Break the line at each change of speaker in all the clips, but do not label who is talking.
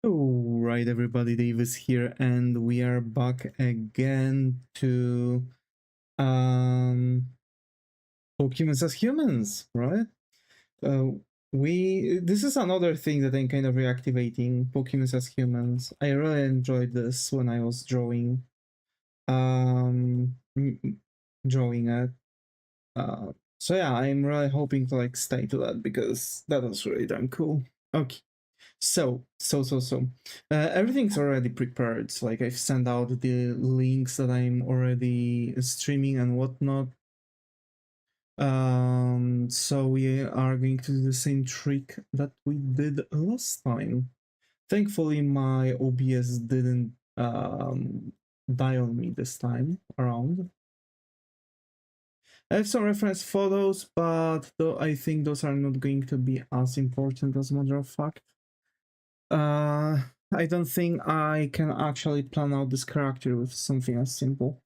Alright everybody, Davis here, and we are back again to Pokemon as humans, right? Uh, this is another thing that I'm kind of reactivating, Pokemon as humans. I really enjoyed this when I was drawing drawing it. So yeah, I'm really hoping to like stay to that because that was really damn cool. Okay. So, everything's already prepared. So, like, I've sent out the links that I'm already streaming and whatnot. So we are going to do the same trick that we did last time. Thankfully, my OBS didn't die on me this time around. I have some reference photos, but though I think those are not going to be as important as a matter of fact. I don't think I can actually plan out this character with something as simple.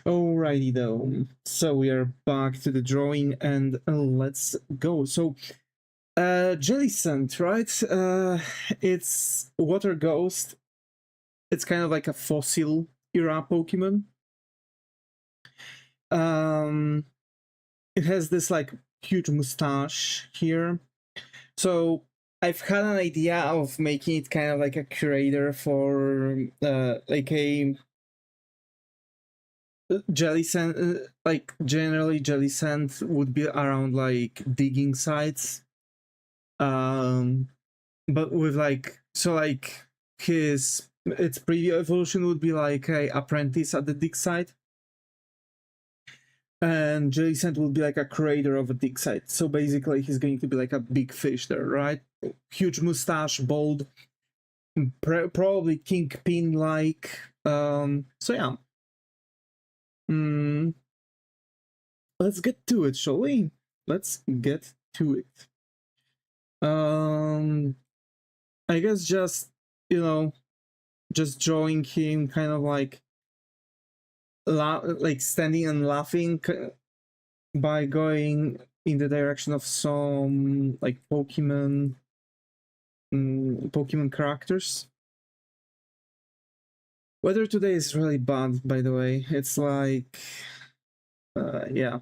Alrighty though, so we are back to the drawing and let's go. So, Jellicent, right? It's Water Ghost. It's kind of like a fossil era Pokemon. It has this like huge mustache here. So I've had an idea of making it kind of like a curator for like a Jellicent, like generally Jellicent would be around like digging sites. But with like, so like its previous evolution would be like a apprentice at the dig site. And Jellicent will be like a creator of a dig site. So basically he's going to be like a big fish there, right? Huge mustache, bald, probably kingpin-like. So yeah. Let's get to it, shall we? Let's get to it. I guess just, just drawing him kind of like standing and laughing by going in the direction of some like Pokemon characters. Weather today is really bad, by the way. It's like yeah,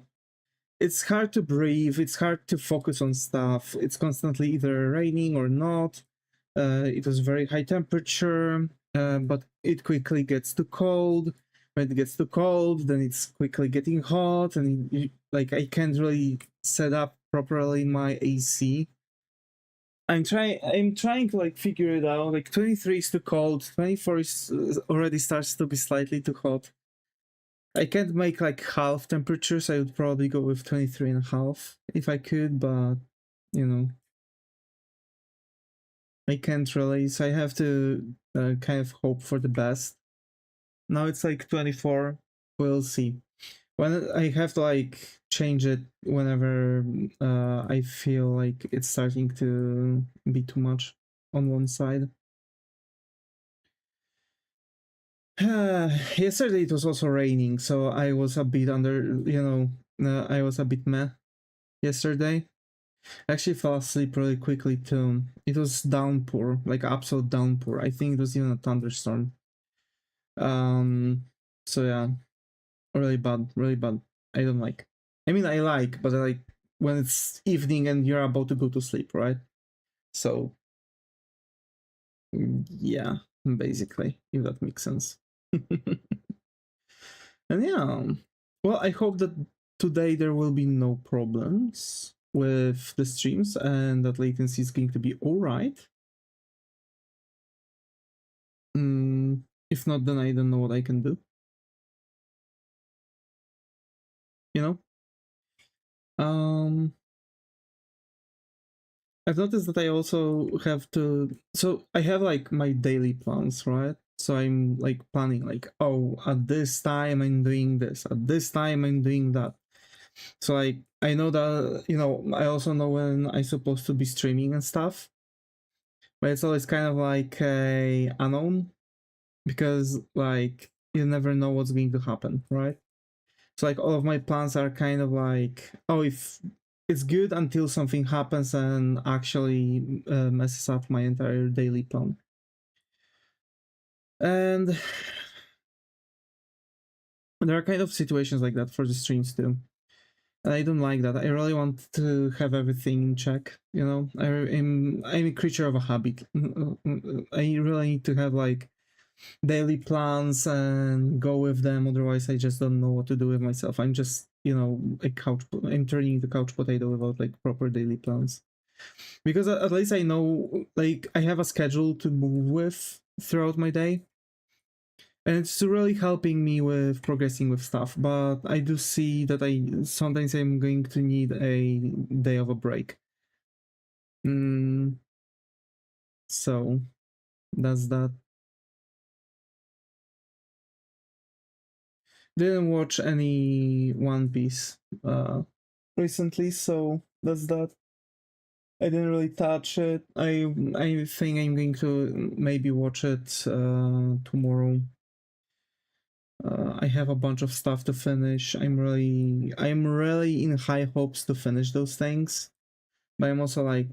it's hard to breathe, it's hard to focus on stuff. It's constantly either raining or not. It was very high temperature, but it quickly gets too cold. When it gets too cold, then it's quickly getting hot, and like I can't really set up properly my AC. I'm trying to like figure it out. Like 23 is too cold, 24 is already starts to be slightly too hot. I can't make like half temperatures. I would probably go with 23 and a half if I could, but you know, I can't really, so I have to kind of hope for the best. Now it's like 24, we'll see. When I have to like change it whenever I feel like it's starting to be too much on one side. Yesterday it was also raining, so I was a bit under, I was a bit meh yesterday. I actually fell asleep really quickly too. It was downpour, like absolute downpour. I think it was even a thunderstorm. So yeah, really bad, really bad. I don't like. I mean, I like, but I like when it's evening and you're about to go to sleep, right? So yeah, basically, if that makes sense. And yeah, well, I hope that today there will be no problems with the streams and that latency is going to be all right. If not, then I don't know what I can do. You know? I've noticed that I also have to, so I have like my daily plans, right? So I'm like planning like, oh, at this time I'm doing this, at this time I'm doing that. So like I know that, I also know when I'm supposed to be streaming and stuff, but it's always kind of like a unknown because like you never know what's going to happen, right? So like all of my plans are kind of like, oh, if it's good until something happens and actually messes up my entire daily plan. And there are kind of situations like that for the streams too. And I don't like that. I really want to have everything in check, you know? I'm a creature of a habit. I really need to have like daily plans and go with them, otherwise I just don't know what to do with myself. I'm just, you know, I'm turning into couch potato without like proper daily plans. Because at least I know, like, I have a schedule to move with throughout my day, and it's really helping me with progressing with stuff. But I do see that I sometimes I'm going to need a day of a break. So that's that. Didn't watch any One Piece recently, so that's that. I didn't really touch it. I think I'm going to maybe watch it tomorrow. I have a bunch of stuff to finish. I'm really in high hopes to finish those things, but I'm also like,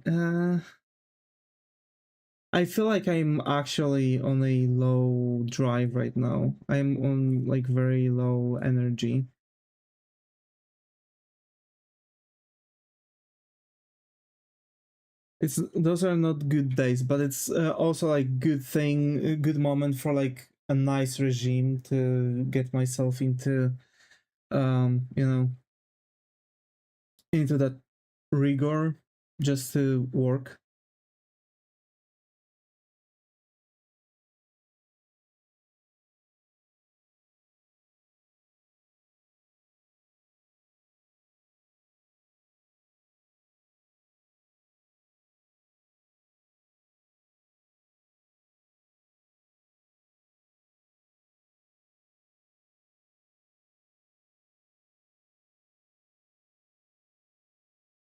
I feel like I'm actually on a low drive right now. I'm on like very low energy. Those are not good days, but it's also like a good moment for like a nice regime to get myself into, you know, into that rigor just to work.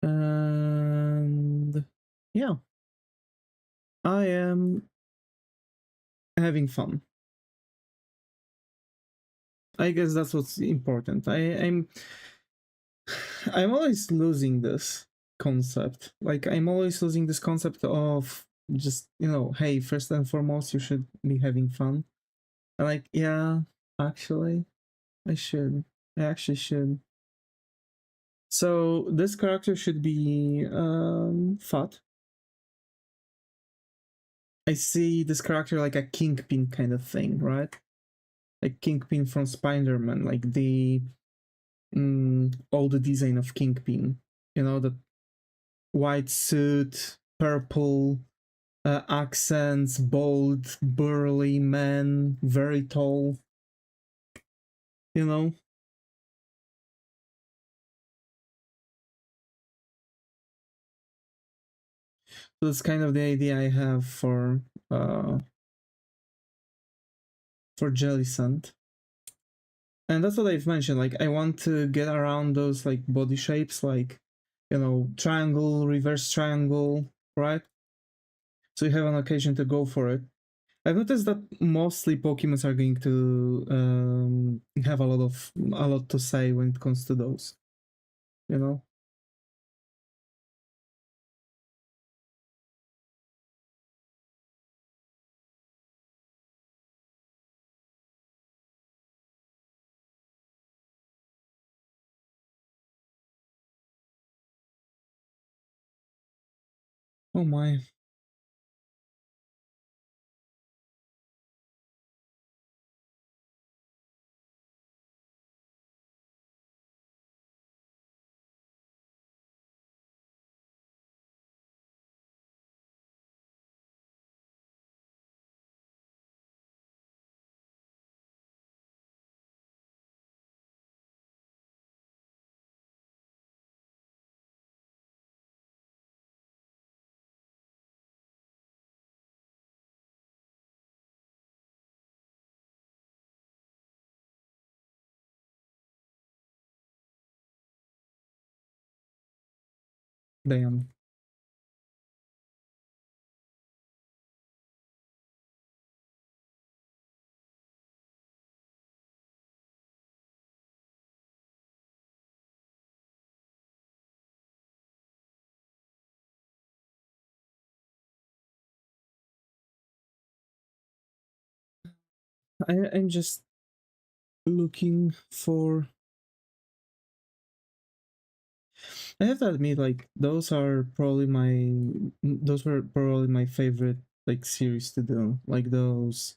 And yeah, I am having fun. I guess that's what's important. I'm always losing this concept. Like I'm always losing this concept of just, you know, hey, first and foremost you should be having fun. And like, yeah, actually, I should. I actually should. So this character should be fat. I see this character like a Kingpin kind of thing, right? Like Kingpin from Spider-Man, like the old design of Kingpin. You know, the white suit, purple accents, bold, burly man, very tall. You know, so that's kind of the idea I have uh for Jellicent. And that's what I've mentioned. Like, I want to get around those like body shapes, like, you know, triangle, reverse triangle, right? So you have an occasion to go for it. I've noticed that mostly Pokemons are going to have a lot to say when it comes to those. You know. Oh my. Damn. I'm just looking for. I have to admit, like those were probably my favorite like series to do, like those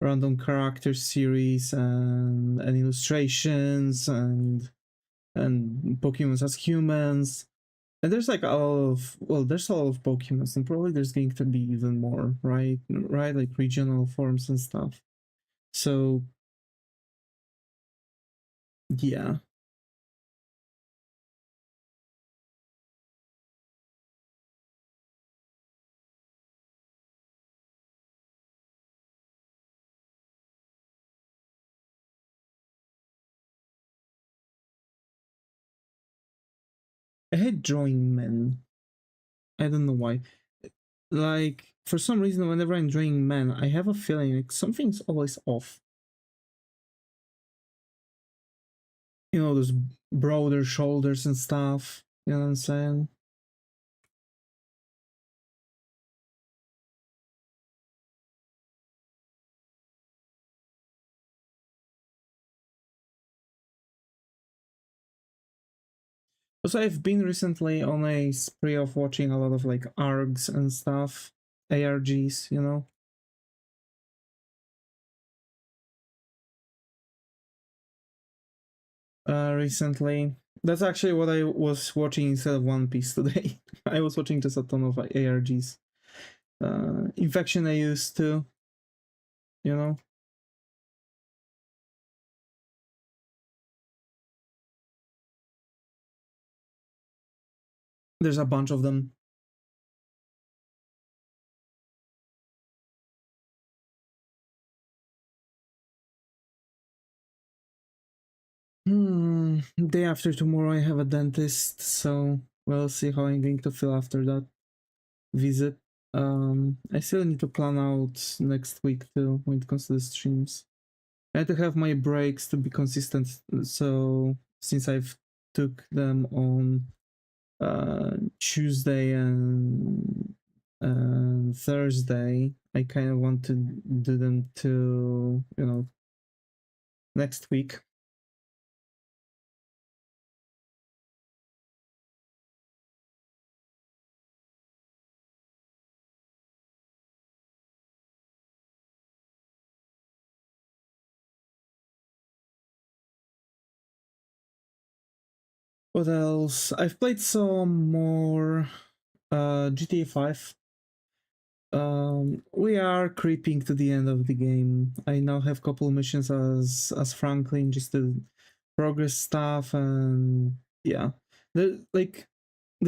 random character series and illustrations and Pokemons as humans. And there's like there's a lot of Pokemons, and probably there's going to be even more, right? Right, like regional forms and stuff. So yeah, I hate drawing men. I don't know why. Like for some reason, whenever I'm drawing men, I have a feeling like something's always off. You know, those broader shoulders and stuff. You know what I'm saying? Also, I've been recently on a spree of watching a lot of like ARGs and stuff, ARGs, you know. Recently, that's actually what I was watching instead of One Piece today. I was watching just a ton of like, ARGs. Infection I used to, you know. There's a bunch of them. Day after tomorrow, I have a dentist, so we'll see how I'm going to feel after that visit. I still need to plan out next week too when it comes to the streams. I had to have my breaks to be consistent. So since I've took them on Tuesday and Thursday, I kind of want to do them to next week. What else? I've played some more GTA 5. We are creeping to the end of the game. I now have couple missions as Franklin just to progress stuff, and yeah. The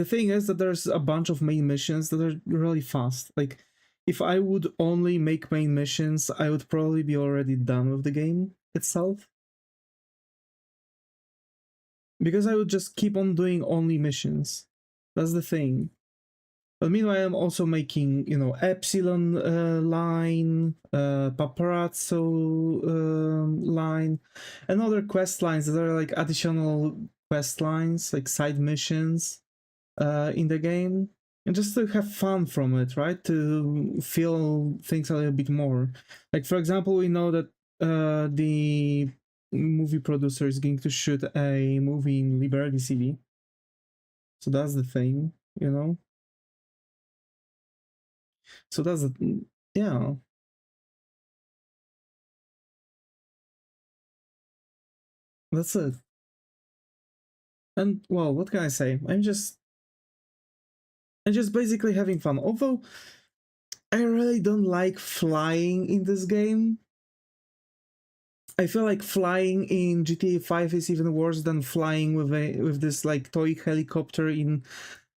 thing is that there's a bunch of main missions that are really fast. Like if I would only make main missions, I would probably be already done with the game itself. Because I would just keep on doing only missions. That's the thing. But meanwhile, I'm also making, Epsilon line, Paparazzo line, and other quest lines that are like additional quest lines, like side missions in the game. And just to have fun from it, right? To feel things a little bit more. Like, for example, we know that the movie producer is going to shoot a movie in Liberty City. So that's the thing, you know? So that's yeah. That's it. And well, what can I say? I'm just basically having fun. Although I really don't like flying in this game. I feel like flying in GTA 5 is even worse than flying with this like toy helicopter in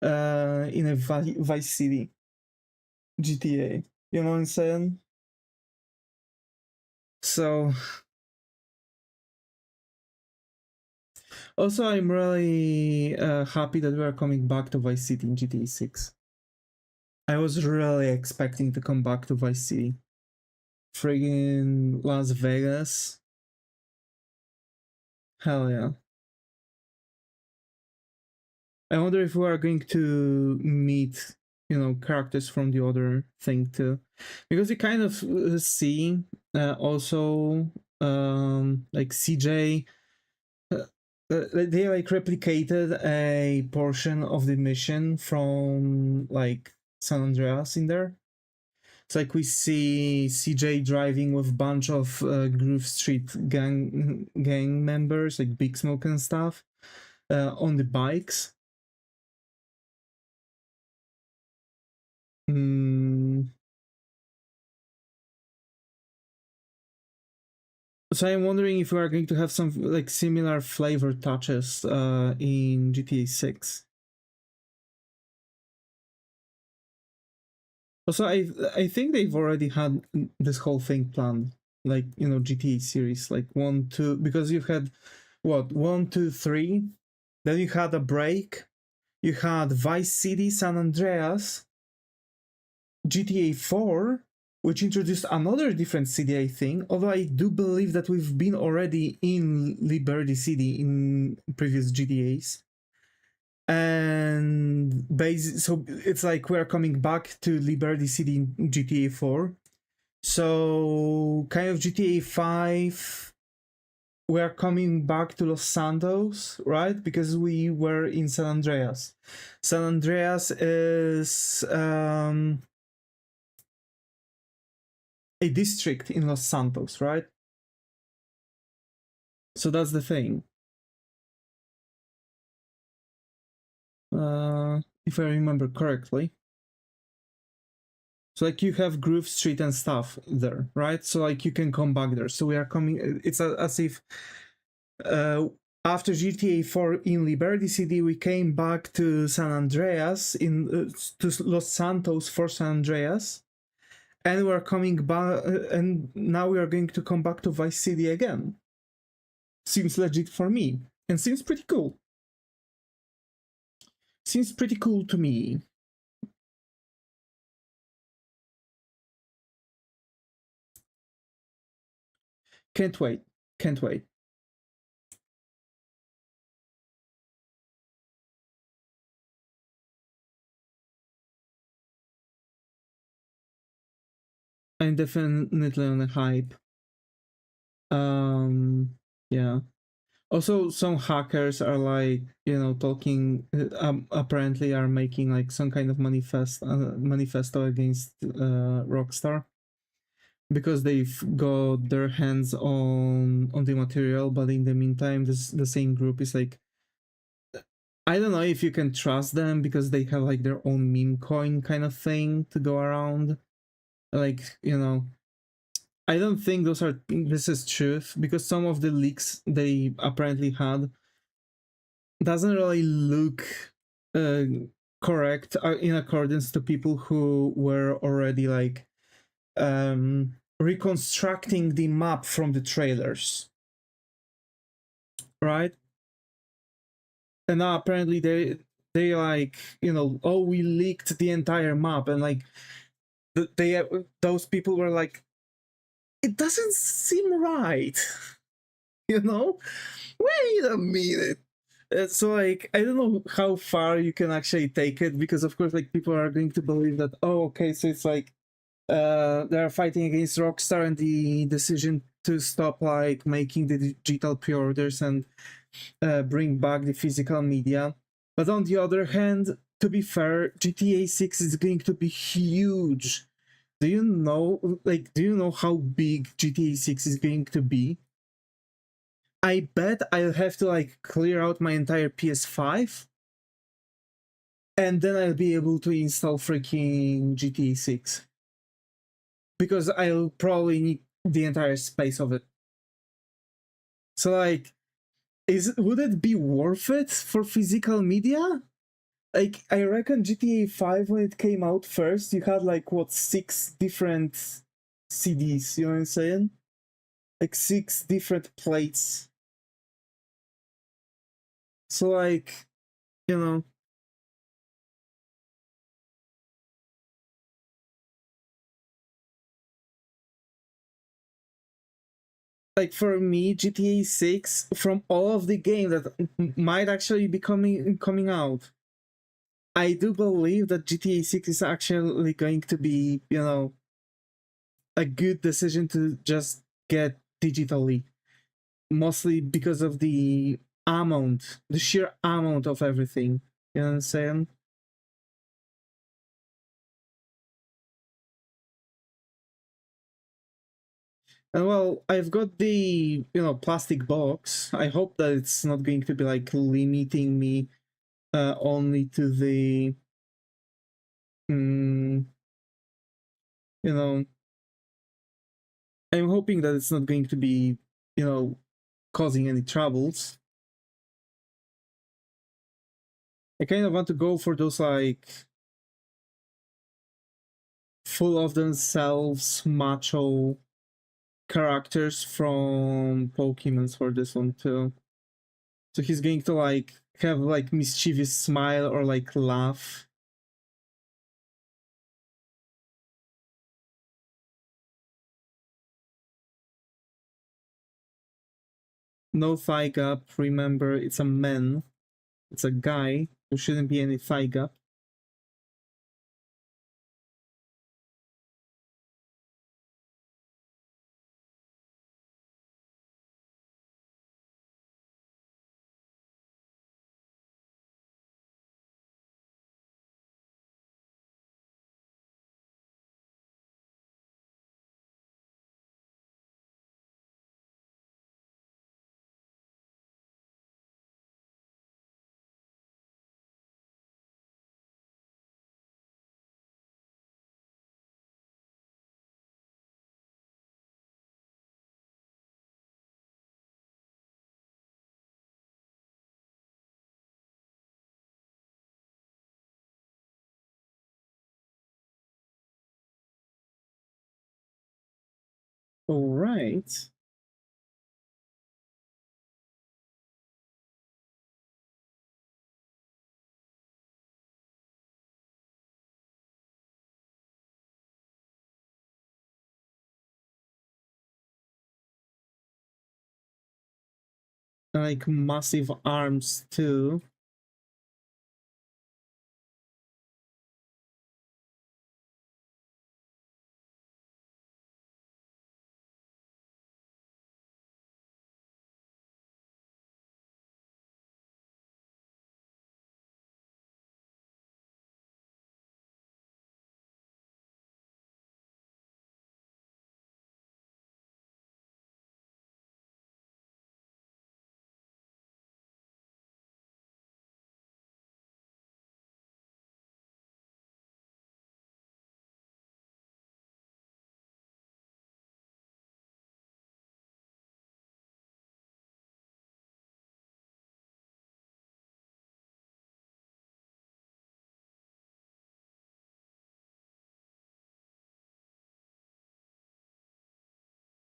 a Vice City GTA. You know what I'm saying? So also I'm really happy that we are coming back to Vice City in GTA 6. I was really expecting to come back to Vice City. Friggin' Las Vegas. Hell yeah. I wonder if we are going to meet, characters from the other thing too. Because you kind of see Also, like CJ, they like replicated a portion of the mission from like San Andreas in there. It's like we see CJ driving with a bunch of Groove Street gang members, like Big Smoke and stuff, on the bikes. So I'm wondering if we are going to have some like similar flavor touches in GTA 6. Also, I think they've already had this whole thing planned, like, you know, GTA series, like 1, 2, because you had what 1, 2, 3, then you had a break, you had Vice City, San Andreas, GTA 4, which introduced another different city, I think, although I do believe that we've been already in Liberty City in previous GTAs. And so it's like we're coming back to Liberty City in GTA 4. So kind of GTA 5, we're coming back to Los Santos, right? Because we were in San Andreas. San Andreas is a district in Los Santos, right? So that's the thing. If I remember correctly. So like you have Groove Street and stuff there, right? So like you can come back there. So we are coming, it's as if after GTA 4 in Liberty City, we came back to San Andreas, to Los Santos for San Andreas. And we're coming back, and now we are going to come back to Vice City again. Seems legit for me, and seems pretty cool. Seems pretty cool to me. Can't wait. Can't wait. I'm definitely on a hype. Yeah. Also, some hackers are like, you know, talking. Apparently, are making like some kind of manifesto against Rockstar because they've got their hands on the material. But in the meantime, the same group is like, I don't know if you can trust them because they have like their own meme coin kind of thing to go around. Like, you know, I don't think this is truth because some of the leaks they apparently had doesn't really look correct in accordance to people who were already like reconstructing the map from the trailers, right? And now apparently they like, you know, oh, we leaked the entire map, and like those people were like, it doesn't seem right. You know, wait a minute. So like, I don't know how far you can actually take it, because of course like people are going to believe that, oh, okay, so it's like they're fighting against Rockstar and the decision to stop like making the digital pre-orders and bring back the physical media. But on the other hand, to be fair, GTA 6 is going to be huge. Do you know how big GTA 6 is going to be? I bet I'll have to like clear out my entire PS5, and then I'll be able to install freaking GTA 6. Because I'll probably need the entire space of it. So like, would it be worth it for physical media? Like, I reckon GTA 5, when it came out first, you had like what, 6 different CDs, you know what I'm saying? Like 6 different plates. So like, you know, like for me, GTA 6, from all of the games that might actually be coming out, I do believe that GTA 6 is actually going to be, you know, a good decision to just get digitally, mostly because of the amount, the sheer amount of everything. You know what I'm saying? And well, I've got the, you know, plastic box. I hope that it's not going to be like limiting me only to the, you know, I'm hoping that it's not going to be, you know, causing any troubles. I kind of want to go for those like full of themselves macho characters from Pokemon for this one too. So he's going to like have like mischievous smile or like laugh. No thigh gap, remember it's a man. It's a guy. There shouldn't be any thigh gap. All right. Like massive arms too.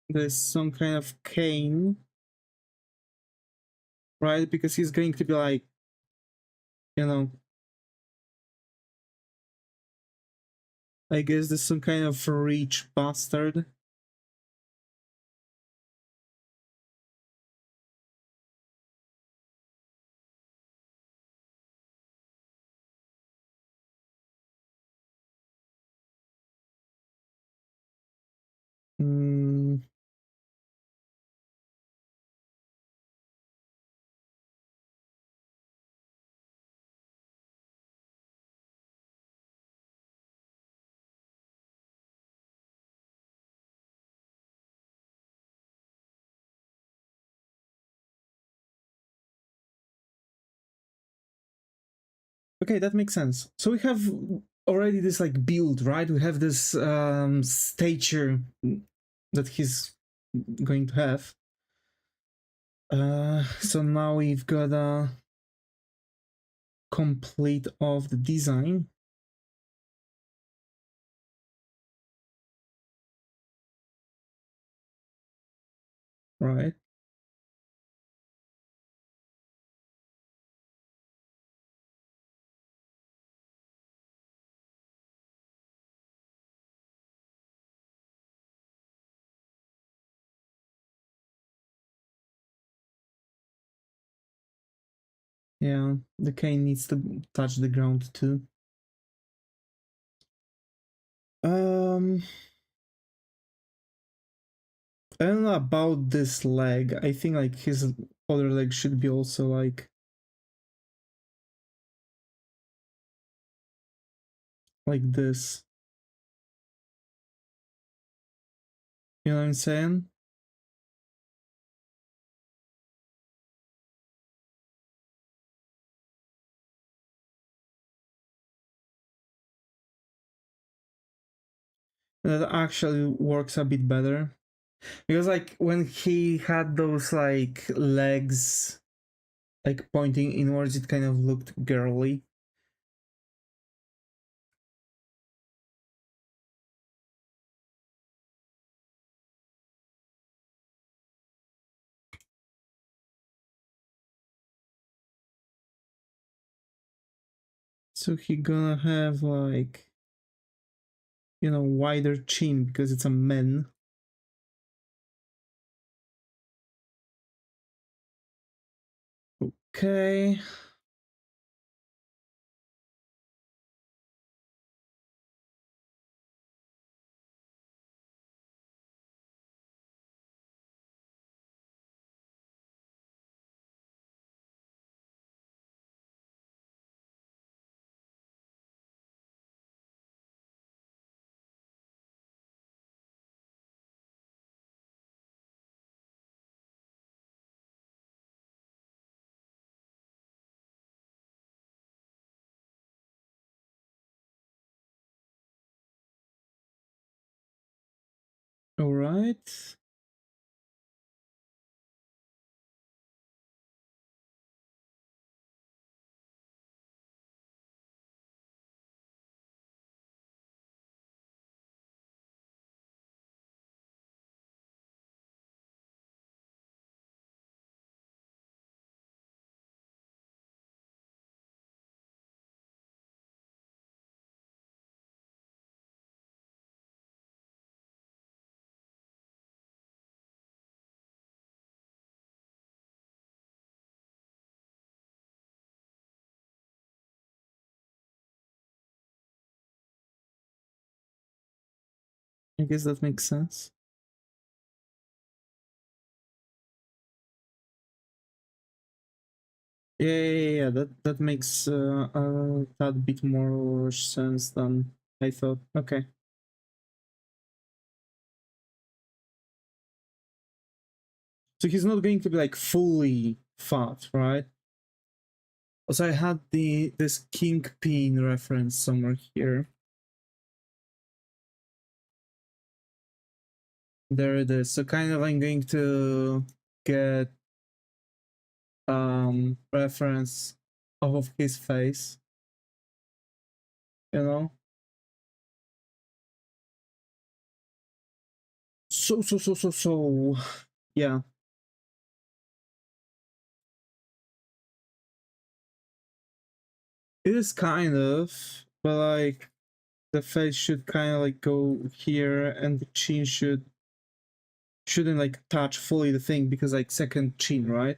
There's some kind of cane, right? Because he's going to be like, you know, I guess there's some kind of rich bastard. Mm. Okay, that makes sense. So we have already this like build, right? We have this stature that he's going to have. So now we've got a complete of the design. Right. Yeah, the cane needs to touch the ground too. Um I don't know about this leg. I think like his other leg should be also like this. You know what I'm saying? That actually works a bit better. Because like when he had those like legs like pointing inwards, it kind of looked girly. So he gonna have like, you know, wider chin because it's a man. Okay. All right. I guess that makes sense. Yeah. That makes a tad bit more sense than I thought. Okay. So he's not going to be like fully fat, right? Also, I had this kingpin reference somewhere here. There it is. So kind of I'm going to get reference off of his face. You know? So yeah. It is kind of, but like the face should kind of like go here and the chin shouldn't like touch fully the thing because like second chin, right?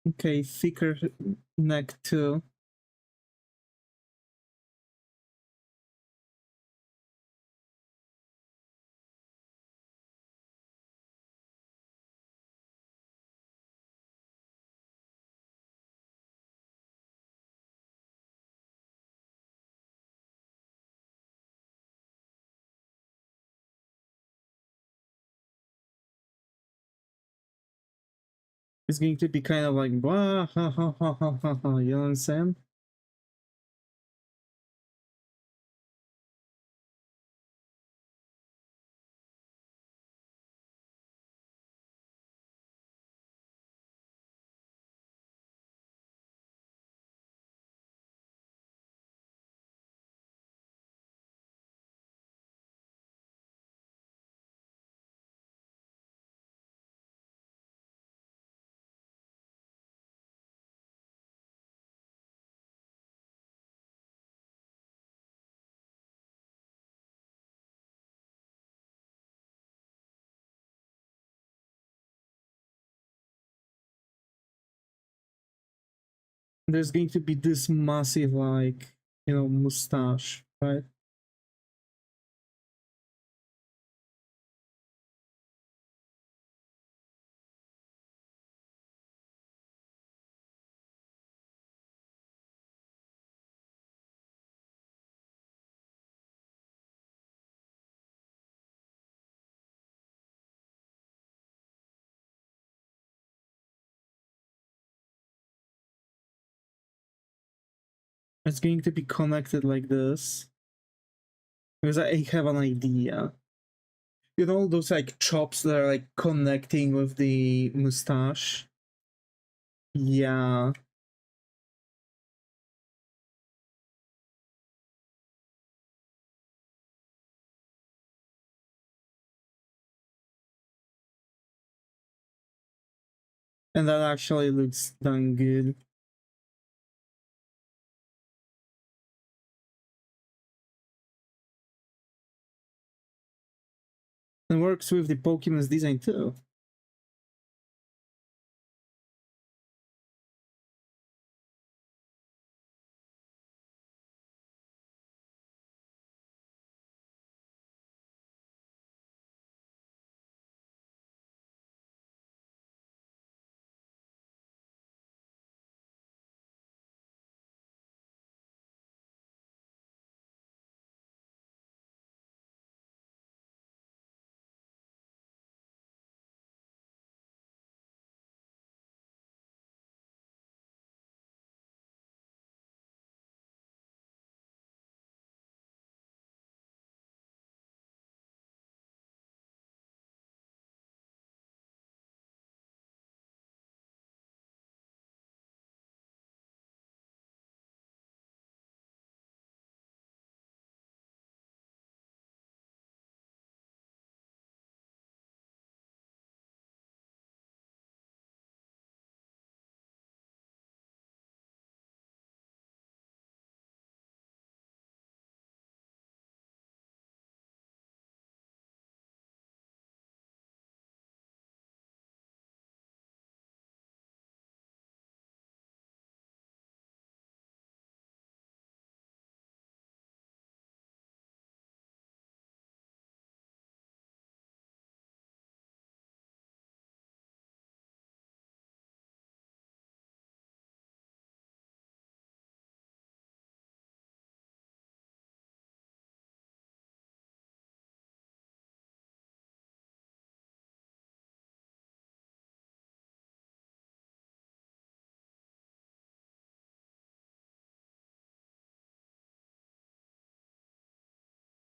Okay, thicker neck too. It's going to be kind of like, wah, ha, ha, ha, ha, ha, ha, you know what I'm saying? There's going to be this massive, like, mustache, right? It's going to be connected like this. Because I have an idea. You know those like chops that are like connecting with the mustache? Yeah. And that actually looks done good. And works with the Pokemon's design too.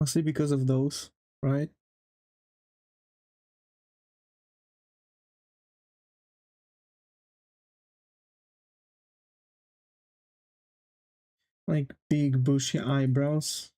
Mostly because of those, right? Like big bushy eyebrows.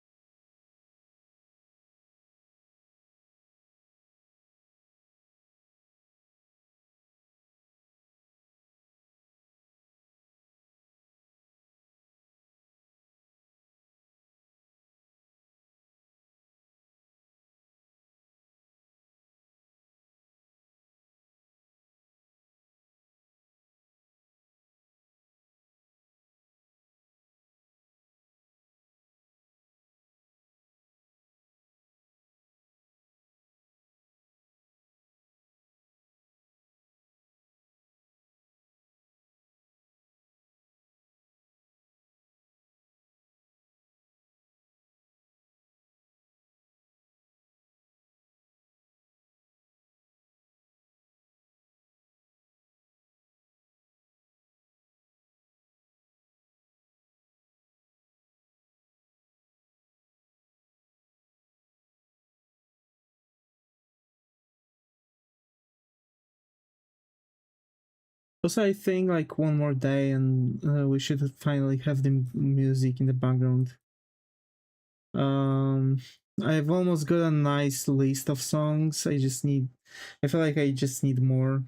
Also, I think like one more day and we should finally have the music in the background. Um, I've almost got a nice list of songs. I feel like I just need more.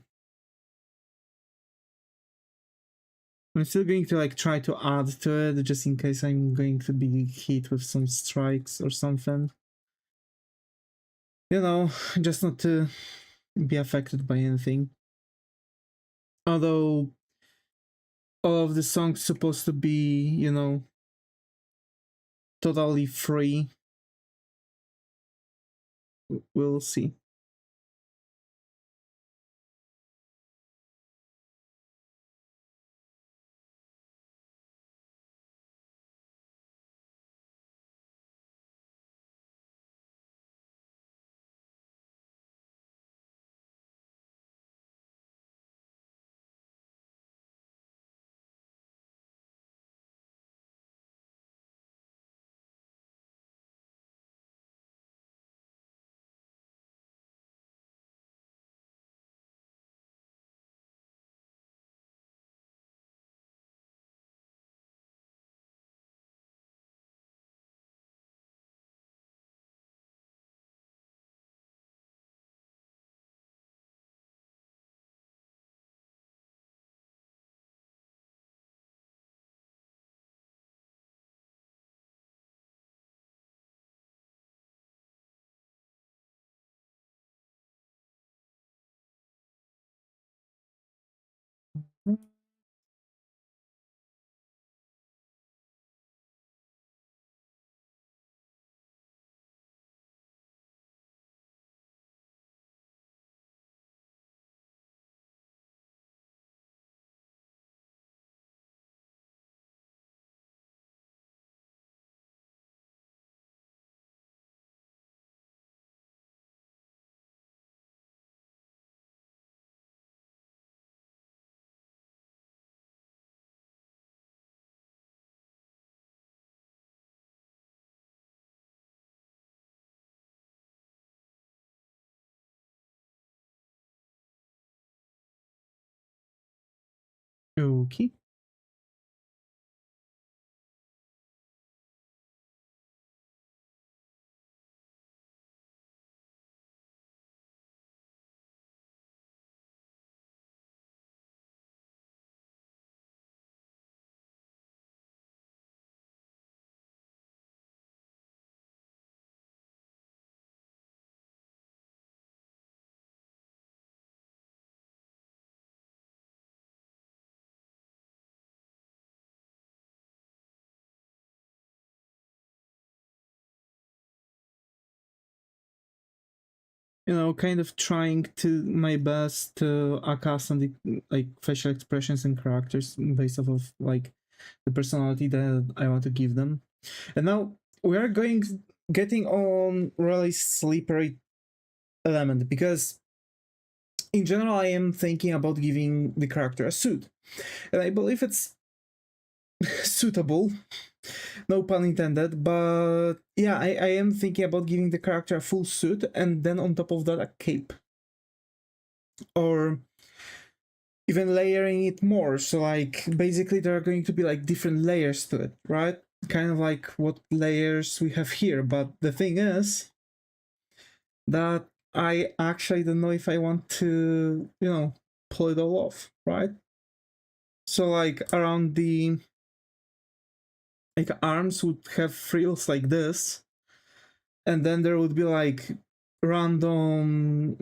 I'm still going to like try to add to it just in case I'm going to be hit with some strikes or something. Just not to be affected by anything. Although all of the songs supposed to be, you know, totally free. We'll see. Okay. You know, kind of trying to my best to accustom the like facial expressions and characters based off of like the personality that I want to give them. And now we are getting on really slippery element, because in general I am thinking about giving the character a suit, and I believe it's suitable, no pun intended, but yeah, I am thinking about giving the character a full suit and then on top of that a cape, or even layering it more. So like basically there are going to be like different layers to it, right? Kind of like what layers we have here. But the thing is that I actually don't know if I want to, you know, pull it all off, right? So like around the like arms would have frills like this, and then there would be like random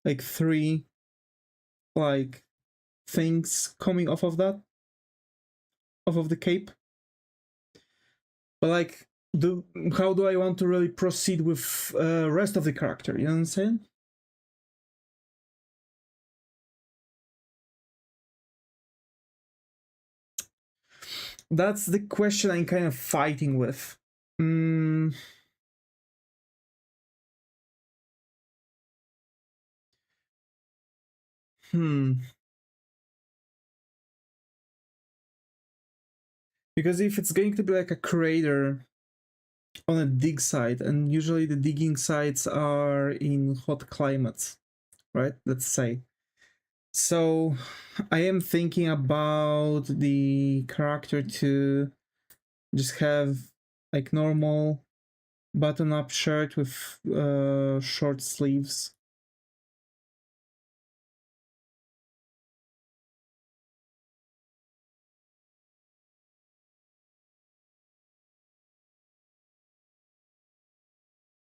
like three like things coming off of the cape. But like, how do I want to really proceed with rest of the character? You know what I'm saying? That's the question I'm kind of fighting with. Mm. Hmm. Because if it's going to be like a crater on a dig site, and usually the digging sites are in hot climates, right? Let's say. So I am thinking about the character to just have like normal button-up shirt with short sleeves.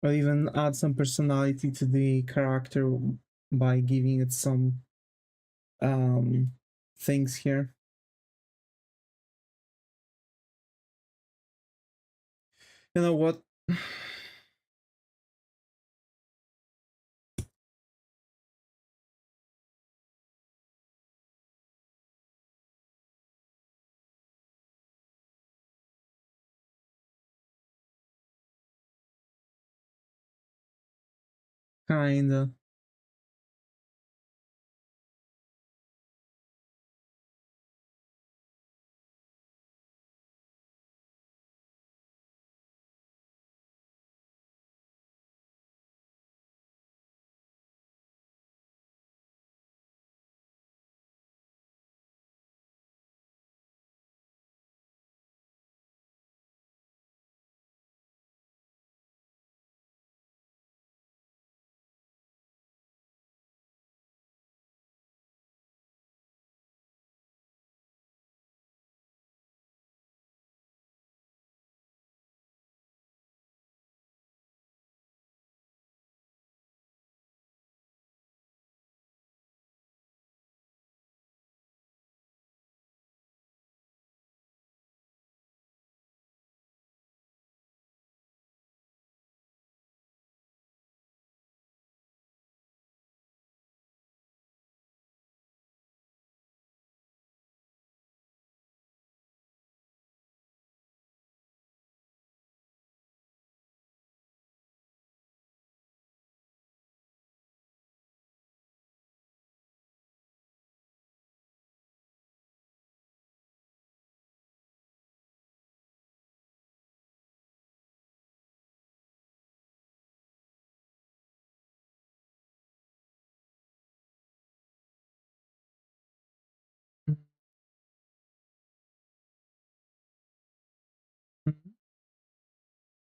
Or even add some personality to the character by giving it some things here. You know what? Kinda.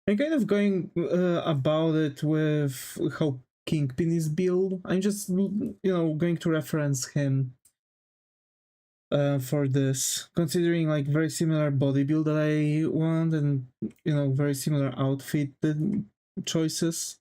I'm kind of going about it with how Kingpin is built. I'm just, going to reference him for this, considering like very similar body build that I want, and very similar outfit choices.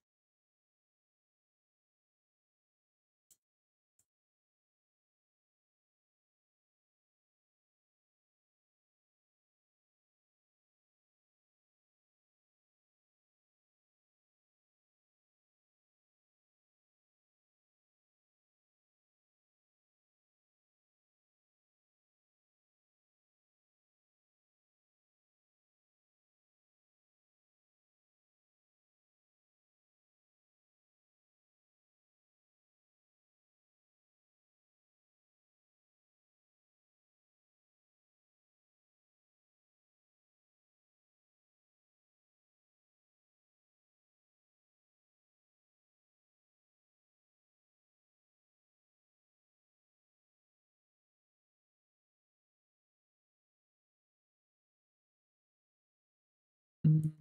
Mm.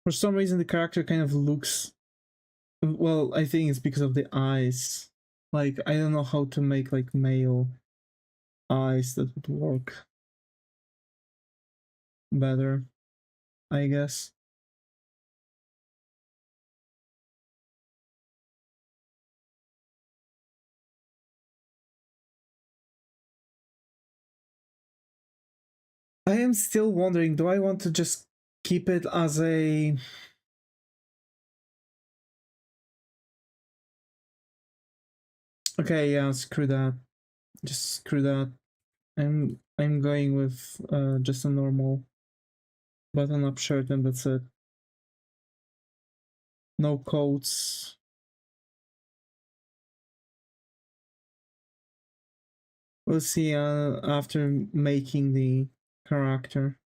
For some reason, the character kind of looks. Well, I think it's because of the eyes. Like, I don't know how to make like male eyes that would work better, I guess. I am still wondering, do I want to just keep it as a... Okay, yeah, screw that. Just screw that. I'm going with just a normal button-up shirt, and that's it. No coats. We'll see after making the character.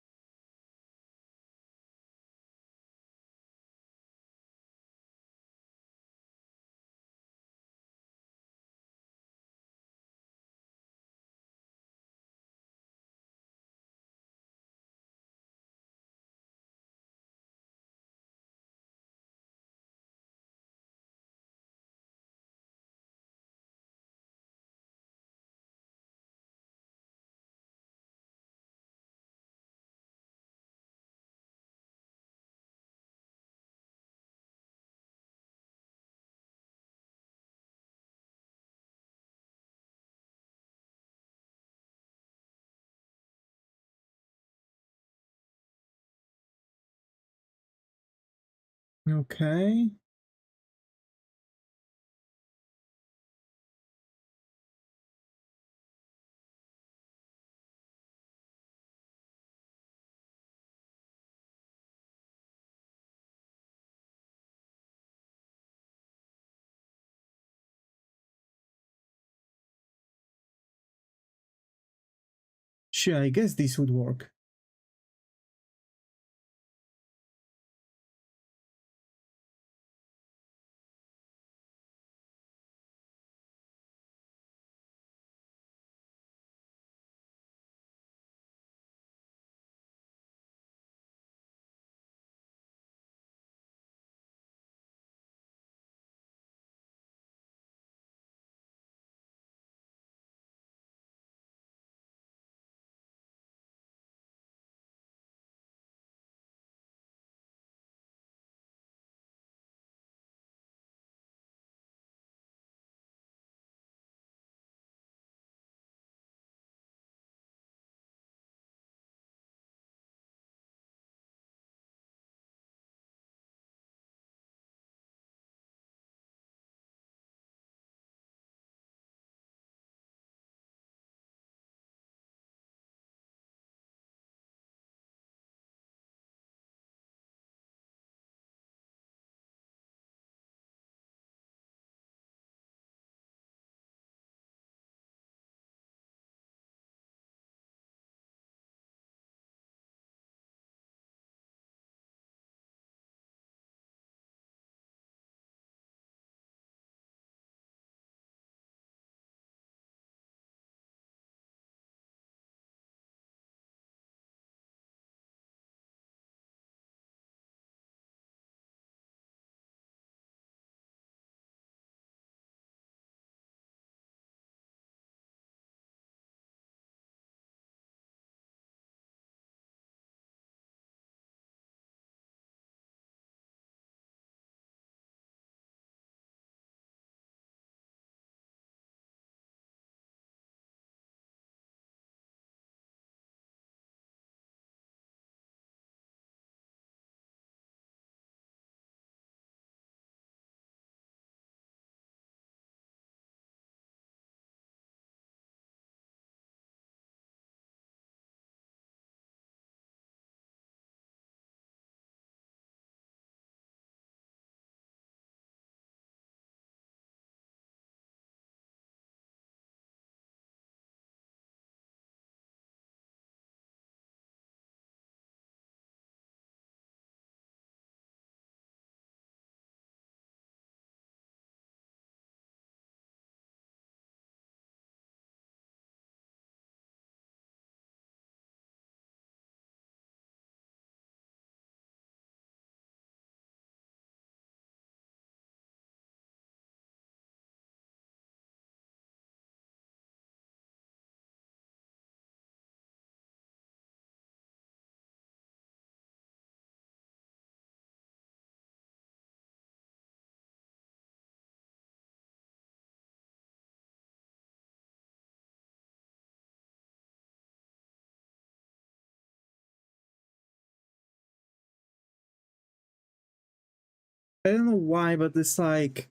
Okay. Sure, I guess this would work. I don't know why, but it's like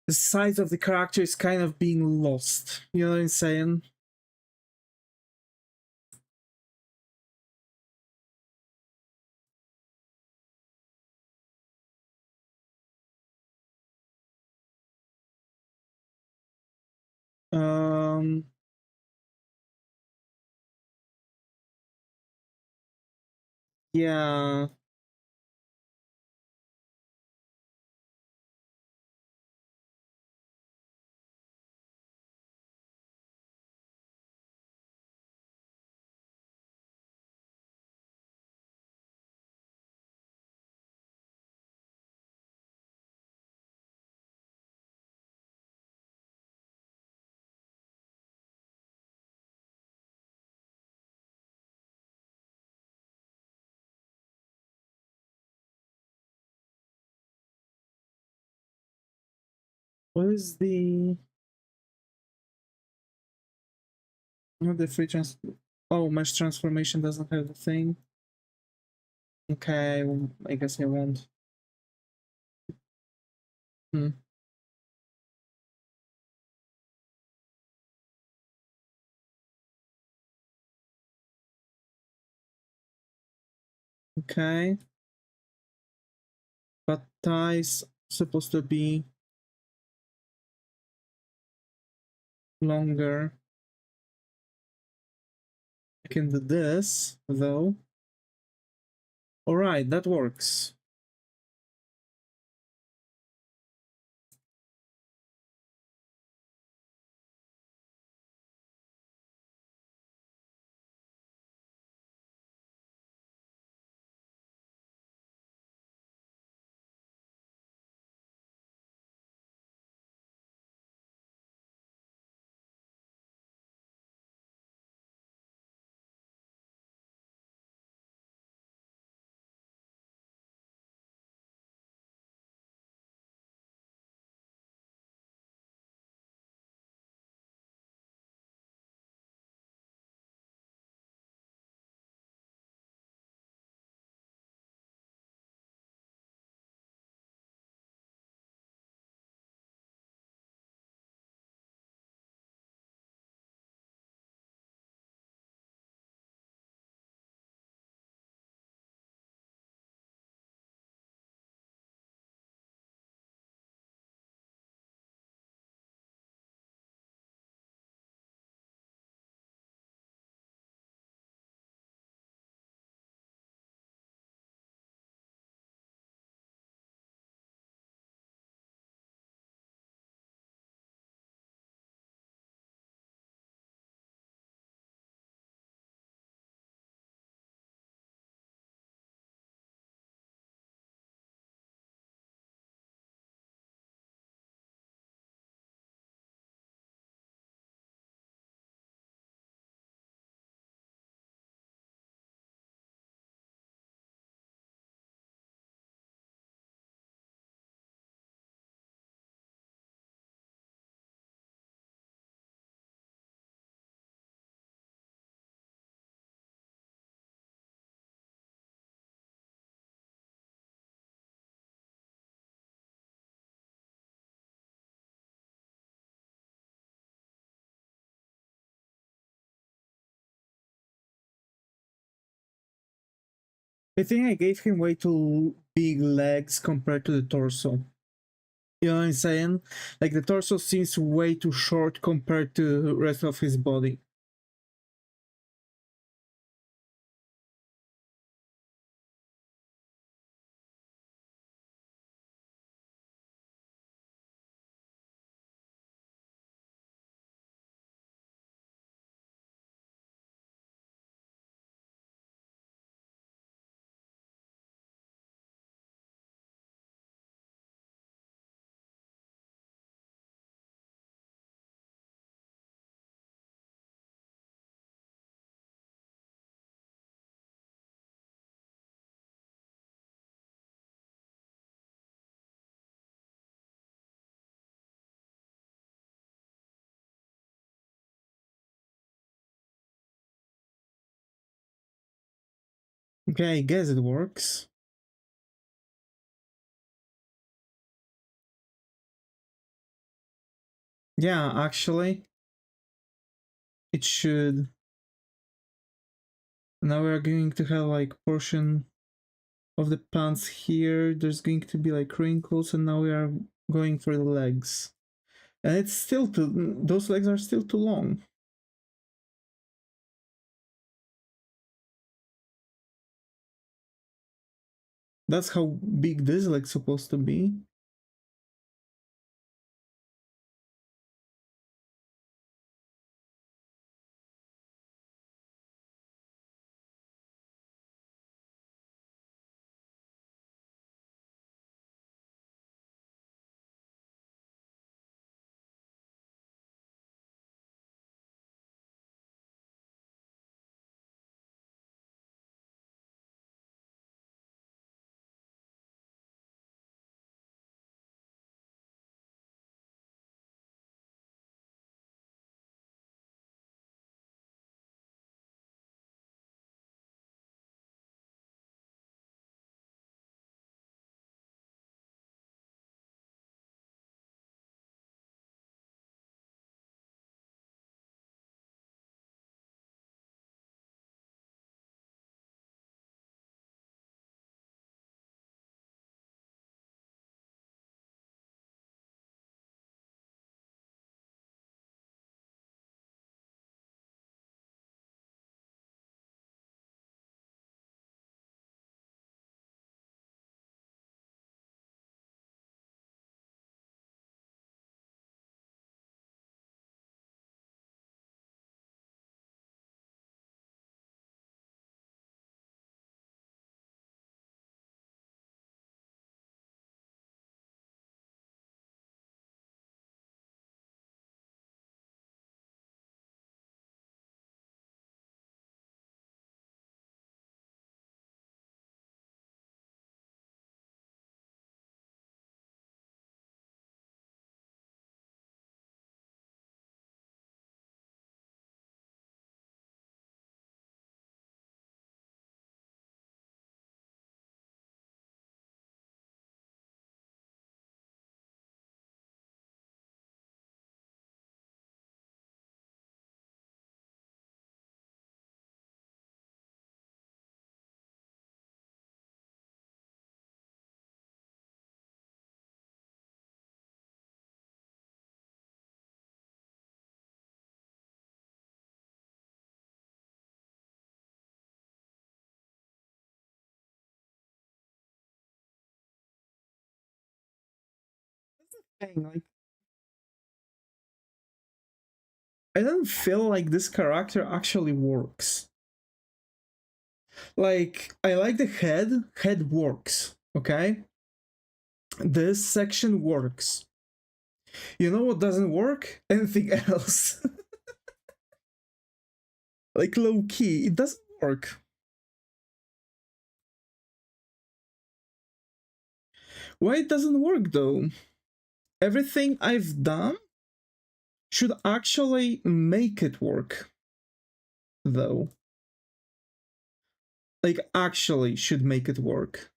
the size of the character is kind of being lost. You know what I'm saying? Um, yeah. What is the not the free trans? Oh, mesh transformation doesn't have the thing. Okay, I guess I won't. Hmm. Okay. But ties supposed to be longer. I can do this, though. Alright, that works. I think I gave him way too big legs compared to the torso. You know what I'm saying? Like the torso seems way too short compared to the rest of his body. Okay, I guess it works. Yeah, actually, it should. Now we're going to have like portion of the pants here. There's going to be like wrinkles, and now we are going for the legs. And it's still too. Those legs are still too long. That's how big this leg's supposed to be. thing. Like, I don't feel like this character actually works. Like, I like the head. Head works, okay? This section works. You know what doesn't work? Anything else. Like, low key, it doesn't work. Why it doesn't work though? Everything I've done should actually make it work, though. Like, actually should make it work.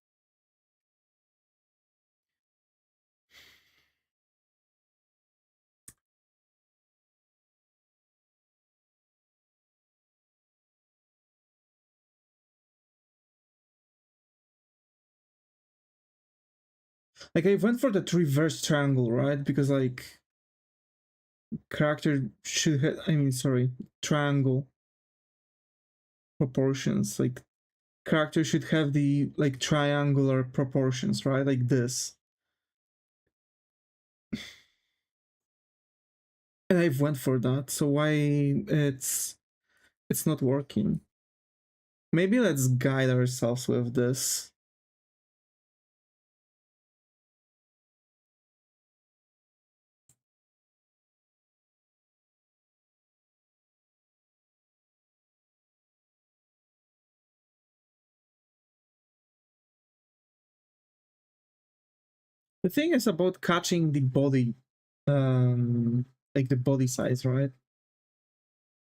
Like, I went for the reverse triangle, right? Because, like, character should have, I mean, sorry, triangle proportions. Like, character should have the, like, triangular proportions, right? Like this. And I've went for that, so why it's not working? Maybe let's guide ourselves with this. The thing is about catching the body, like the body size, right?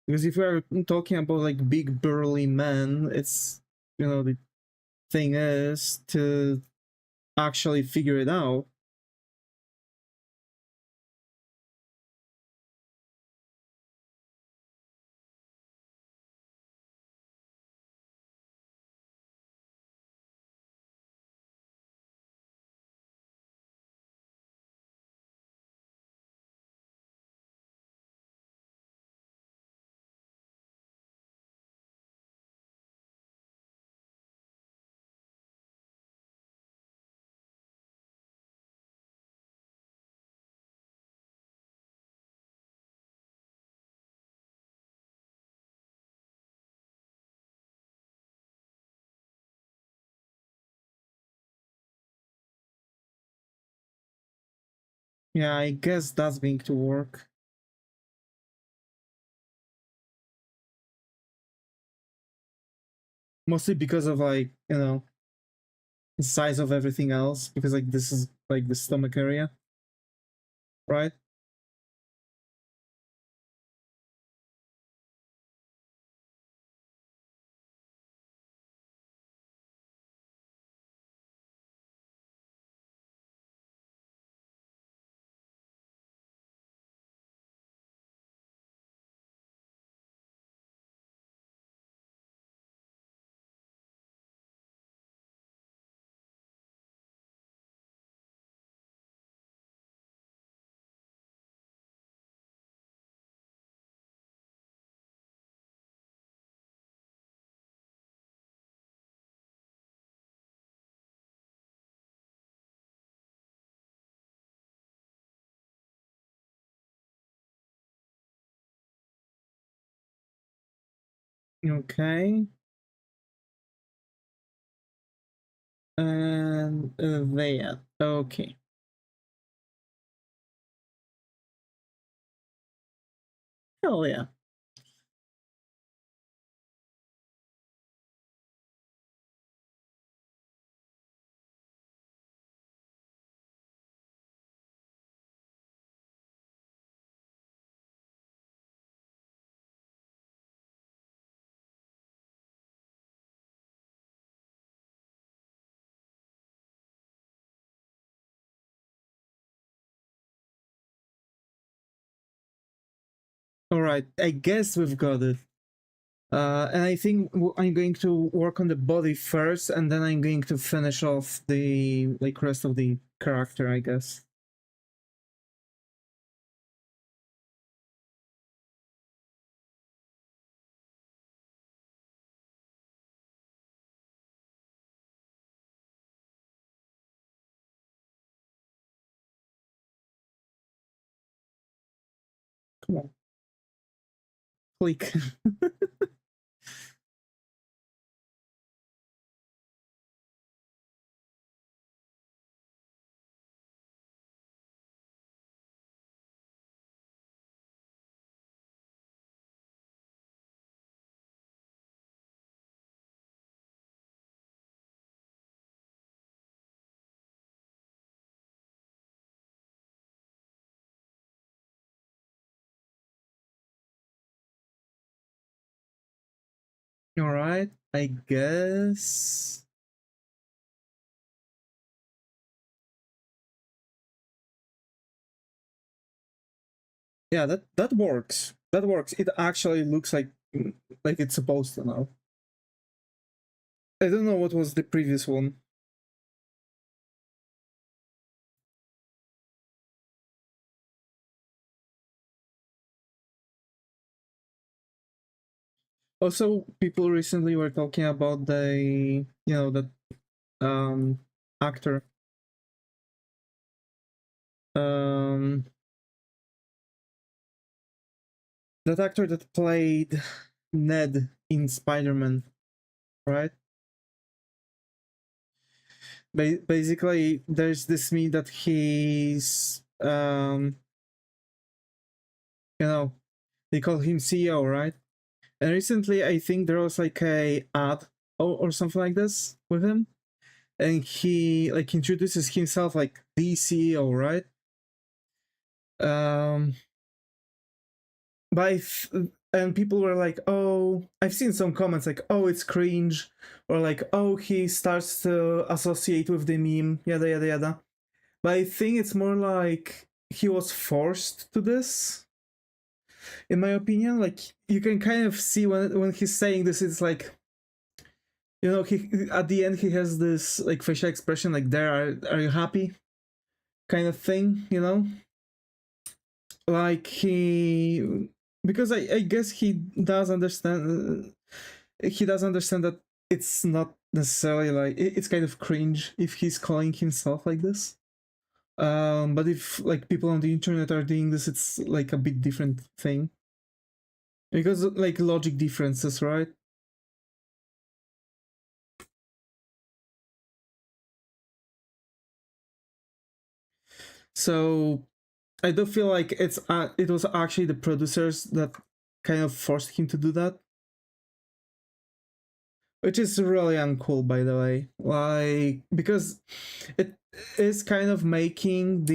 Because if we're talking about like big burly men, it's, you know, the thing is to actually figure it out. Yeah, I guess that's going to work. Mostly because of, like, you know, the size of everything else, because like this is like the stomach area, right? Okay. And there. Okay. Hell yeah. All right. I guess we've got it. And I think I'm going to work on the body first, and then I'm going to finish off the like rest of the character, I guess. Come on. Click. All right, I guess. Yeah, that works. That works. It actually looks like it's supposed to now. I don't know what was the previous one. Also, people recently were talking about that actor. Um, that actor that played Ned in Spider-Man, right? Basically, there's this meme that he's they call him CEO, right? And recently, I think there was like a ad or something like this with him, and he like introduces himself like the CEO, right? But and people were like, "Oh, I've seen some comments like, oh, it's cringe," or like, "Oh, he starts to associate with the meme, yada yada yada." But I think it's more like he was forced to this, in my opinion. Like you can kind of see when he's saying this, it's like, he at the end he has this like facial expression like, "There, are you happy?" kind of thing, like because I guess he does understand that it's not necessarily like it's kind of cringe if he's calling himself like this. But if like people on the internet are doing this, it's like a bit different thing because like logic differences, right? So I do feel like it was actually the producers that kind of forced him to do that, which is really uncool, by the way. Like because it is kind of making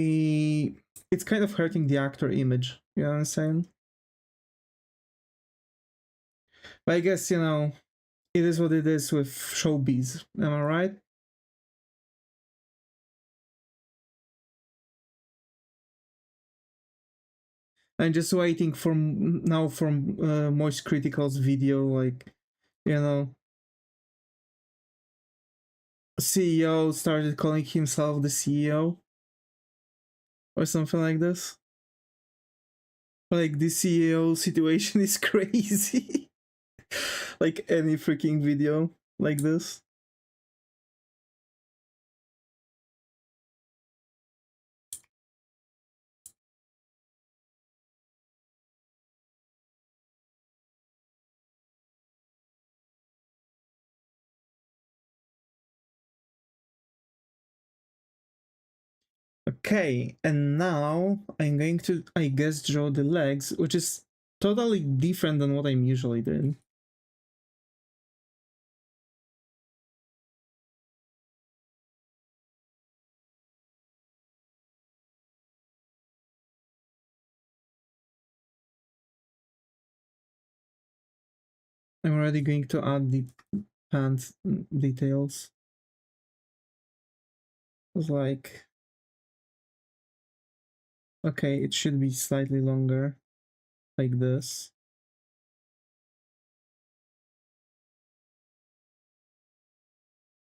it's kind of hurting the actor image. You know what I'm saying? But I guess it is what it is with showbiz. Am I right? I'm just waiting for now from Moist Critical's video, like you know, CEO started calling himself the CEO or something like this. Like the CEO situation is crazy. Like any freaking video like this. Okay, and now I'm going to, I guess, draw the legs, which is totally different than what I'm usually doing. I'm already going to add the pants details. It's like, okay, it should be slightly longer, like this.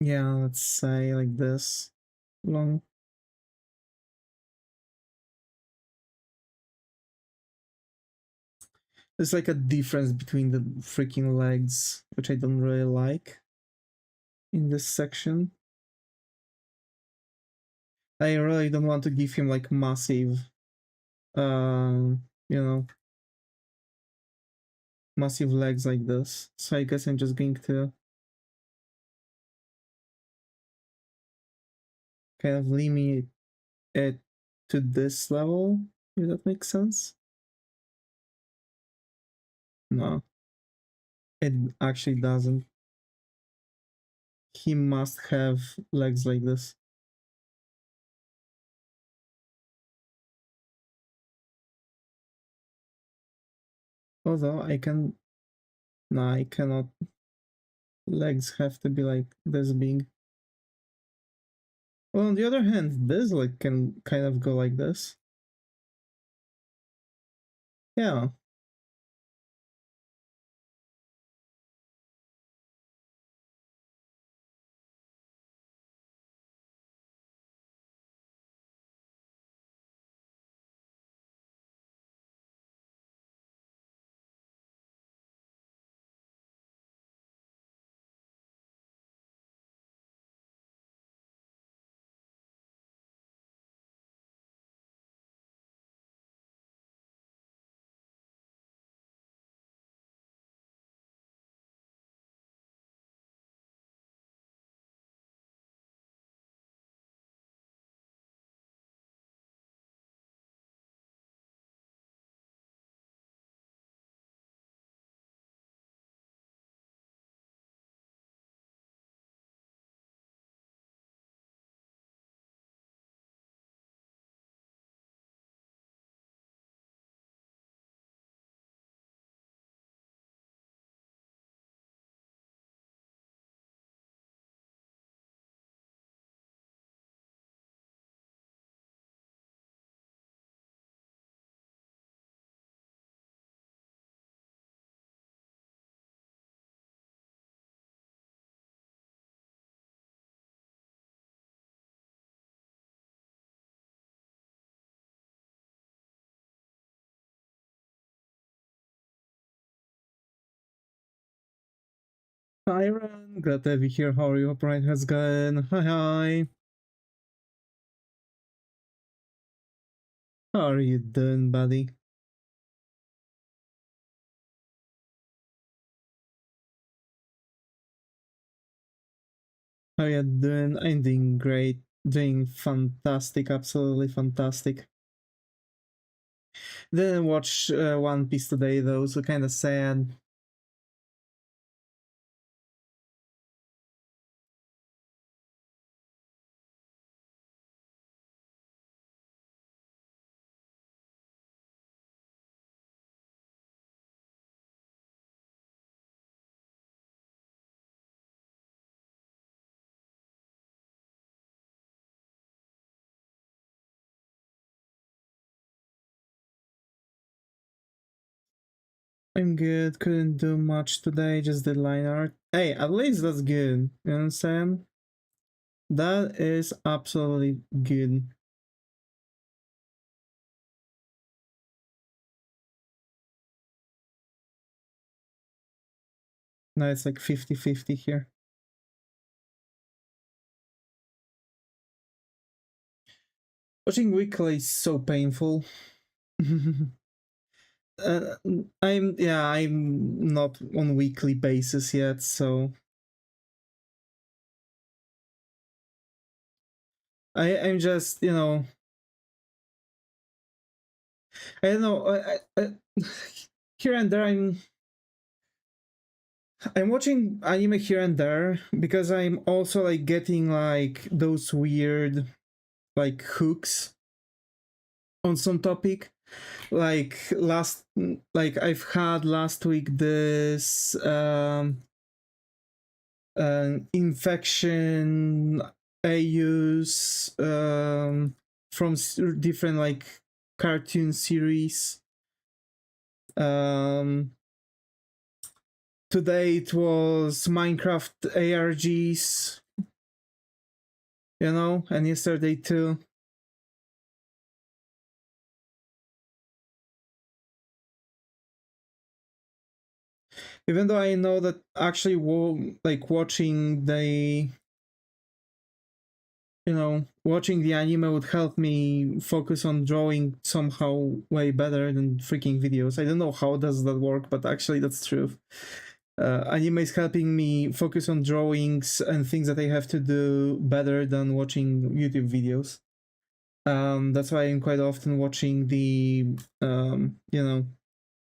Yeah, let's say like this, long. There's like a difference between the freaking legs, which I don't really like in this section. I really don't want to give him like massive, you know, massive legs like this. So I guess I'm just going to kind of limit it to this level, if that makes sense. No, it actually doesn't. He must have legs like this. Although I can... No, I cannot. Legs have to be like this big. Well, on the other hand, this leg can kind of go like this. Yeah. Hi, Ron. Glad to have you here. How are you? Hope right has gone. Hi, hi. How are you doing, buddy? How you doing? I'm doing great. Doing fantastic. Absolutely fantastic. Didn't watch One Piece today, though, so kind of sad. I'm good. Couldn't do much today. Just did line art. Hey, at least that's good. You know what I'm saying? That is absolutely good. Now it's like 50-50 here. Watching weekly is so painful. uh, I'm not on weekly basis yet, so I'm just, you know, I don't know. Here and there, I'm watching anime here and there because I'm also like getting like those weird like hooks on some topic. Like I've had last week this infection AUs from different like cartoon series. Today it was Minecraft ARGs, you know, and yesterday too. Even though I know that actually like watching the you know, watching the anime would help me focus on drawing somehow way better than freaking videos. I don't know how does that work, but actually that's true. Anime is helping me focus on drawings and things that I have to do better than watching YouTube videos. That's why I'm quite often watching the you know,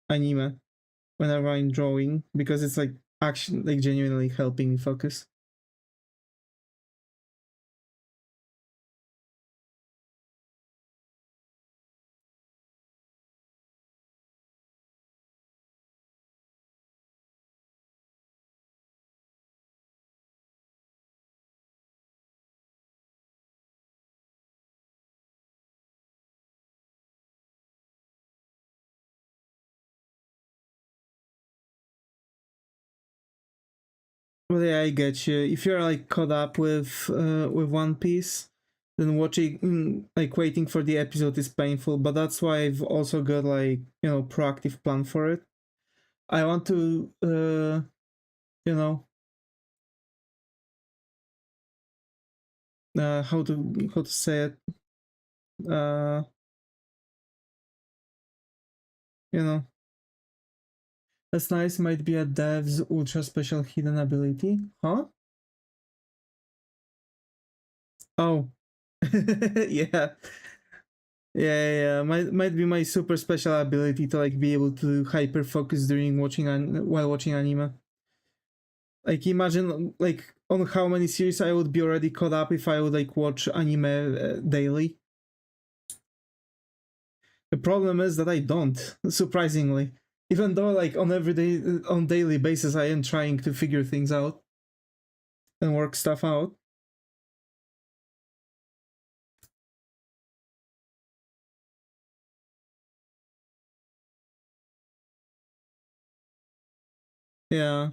anime whenever I'm drawing, because it's like actually like genuinely helping me focus. Well, yeah, I get you. If you're like caught up with One Piece, then watching like waiting for the episode is painful. But that's why I've also got like, you know, proactive plan for it. I want to you know, how to say it, uh you know, that's nice. Might be a dev's ultra special hidden ability, huh? Oh, yeah. Yeah, might be my super special ability to like be able to hyper focus during while watching anime. Like imagine like on how many series I would be already caught up if I would like watch anime daily. The problem is that I don't, surprisingly. Even though like on daily basis I am trying to figure things out and work stuff out. Yeah.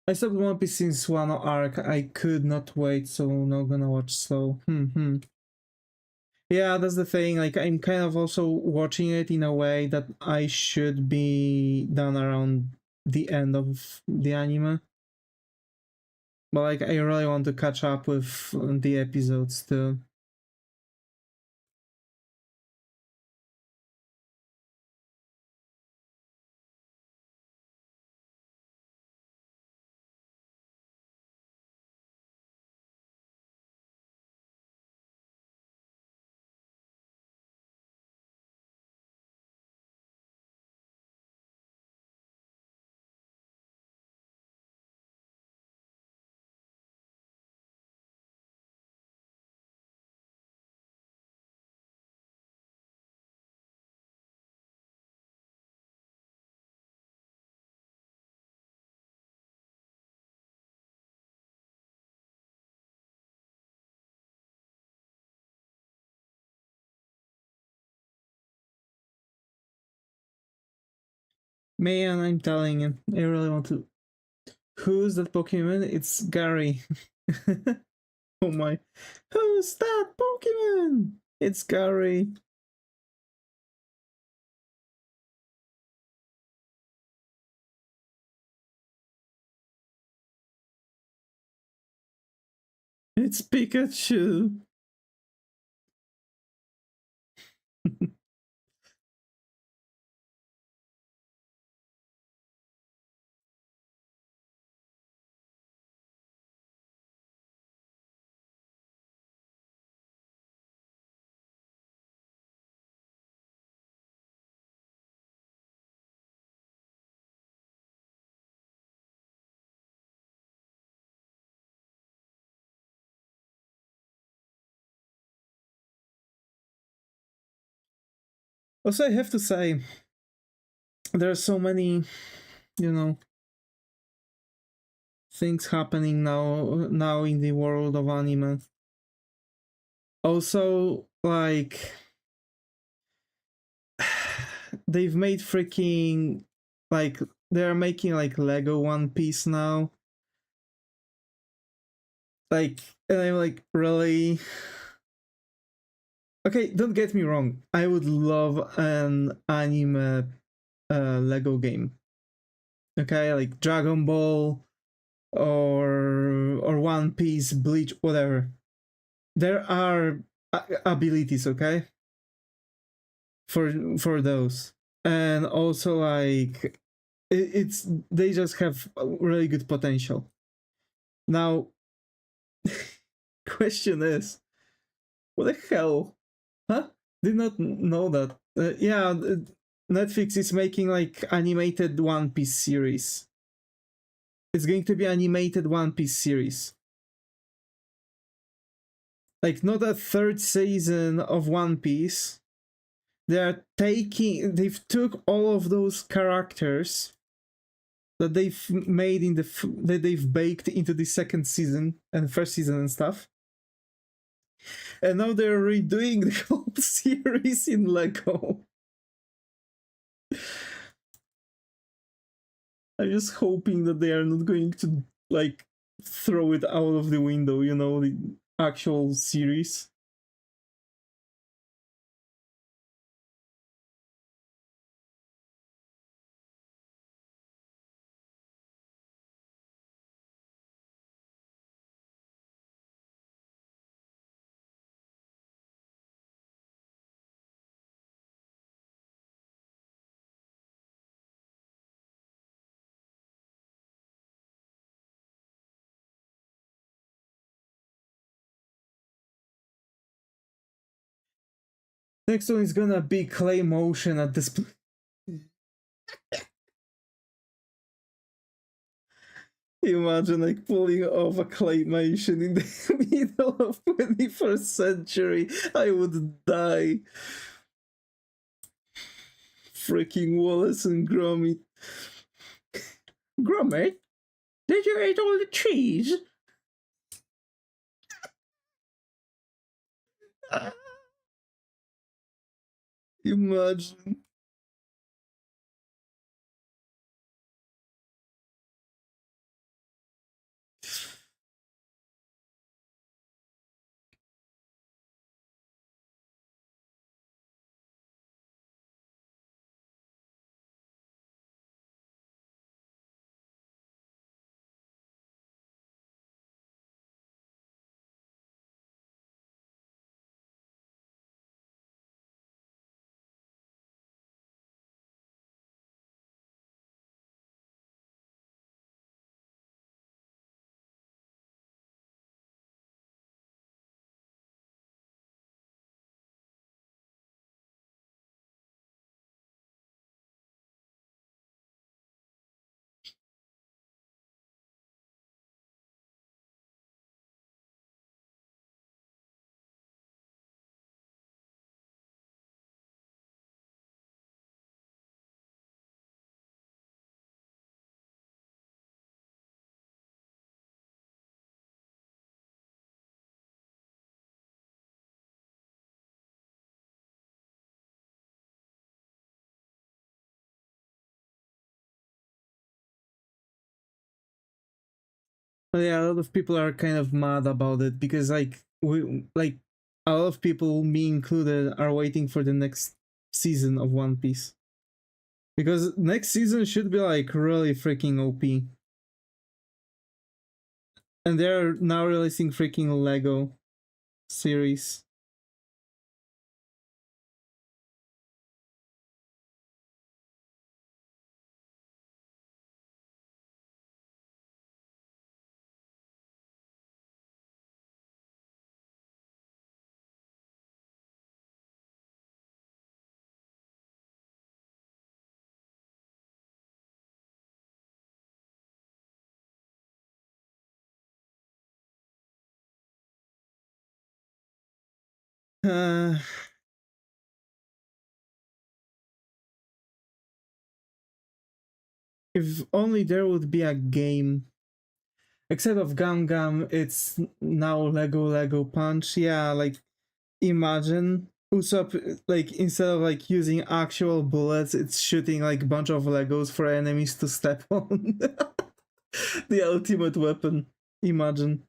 I stopped One Piece since one arc. I could not wait, so not gonna watch slow. Yeah, that's the thing. Like, I'm kind of also watching it in a way that I should be done around the end of the anime. But like, I really want to catch up with the episodes too. Man, I'm telling you, I really want to. Who's that Pokemon? It's Gary. Oh my. Who's that Pokemon? It's Gary. It's Pikachu. Also, I have to say, there are so many, you know, things happening now in the world of anime. Also, like, they've made freaking like they're making like Lego One Piece now. Like, and I'm like, really? Okay, don't get me wrong. I would love an anime Lego game. Okay, like Dragon Ball or One Piece, Bleach, whatever. There are abilities, okay, for those, and also like it's they just have really good potential. Now, question is, what the hell? Huh? Did not know that. Yeah, Netflix is making like animated One Piece series. It's going to be animated One Piece series. Like, not a third season of One Piece. They've took all of those characters that they've made that they've baked into the second season and first season and stuff, and now they're redoing the whole series in Lego. I'm just hoping that they are not going to like throw it out of the window, you know, the actual series. Next one is gonna be clay motion at this point. Imagine like pulling off a claymation in the middle of 21st century. I would die. Freaking Wallace and Gromit. Gromit? Did you eat all the cheese? Imagine. But yeah, a lot of people are kind of mad about it because like a lot of people, me included, are waiting for the next season of One Piece. Because next season should be like really freaking OP. And they're now releasing freaking Lego series. If only there would be a game. Except of Gum Gum, it's now Lego Punch. Yeah, like imagine Usopp, like, instead of like using actual bullets, it's shooting like a bunch of Legos for enemies to step on. The ultimate weapon. Imagine.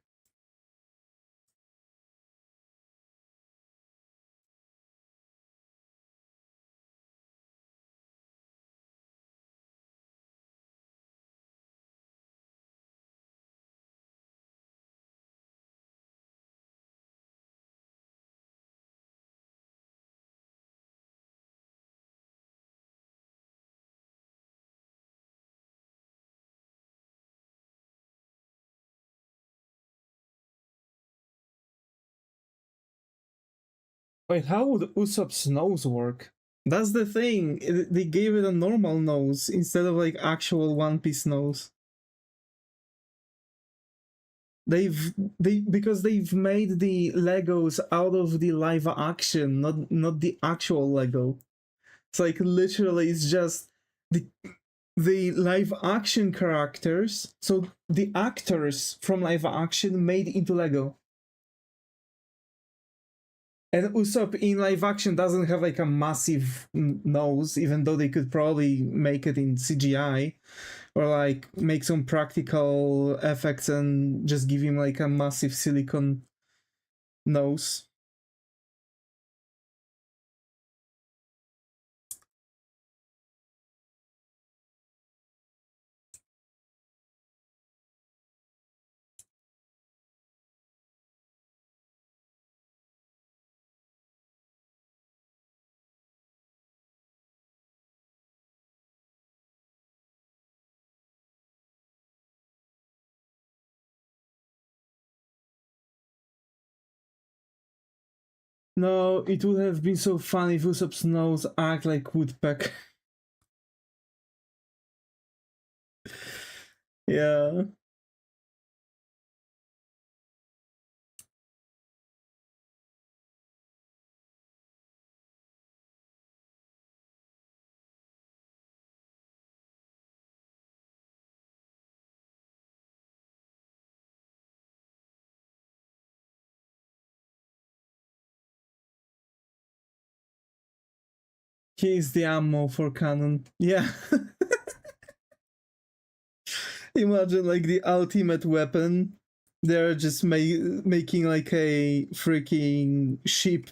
Wait, how would Usopp's nose work? That's the thing. They gave it a normal nose instead of like actual One Piece nose. Because they've made the Legos out of the live action, not the actual Lego. It's like literally it's just the live action characters, so the actors from live action made into Lego. And Usopp in live action doesn't have like a massive nose, even though they could probably make it in CGI or like make some practical effects and just give him like a massive silicone nose. No, it would have been so fun if Usopp's nose act like Woodpecker. Yeah. He's the ammo for cannon. Yeah. Imagine like the ultimate weapon. They're just making like a freaking ship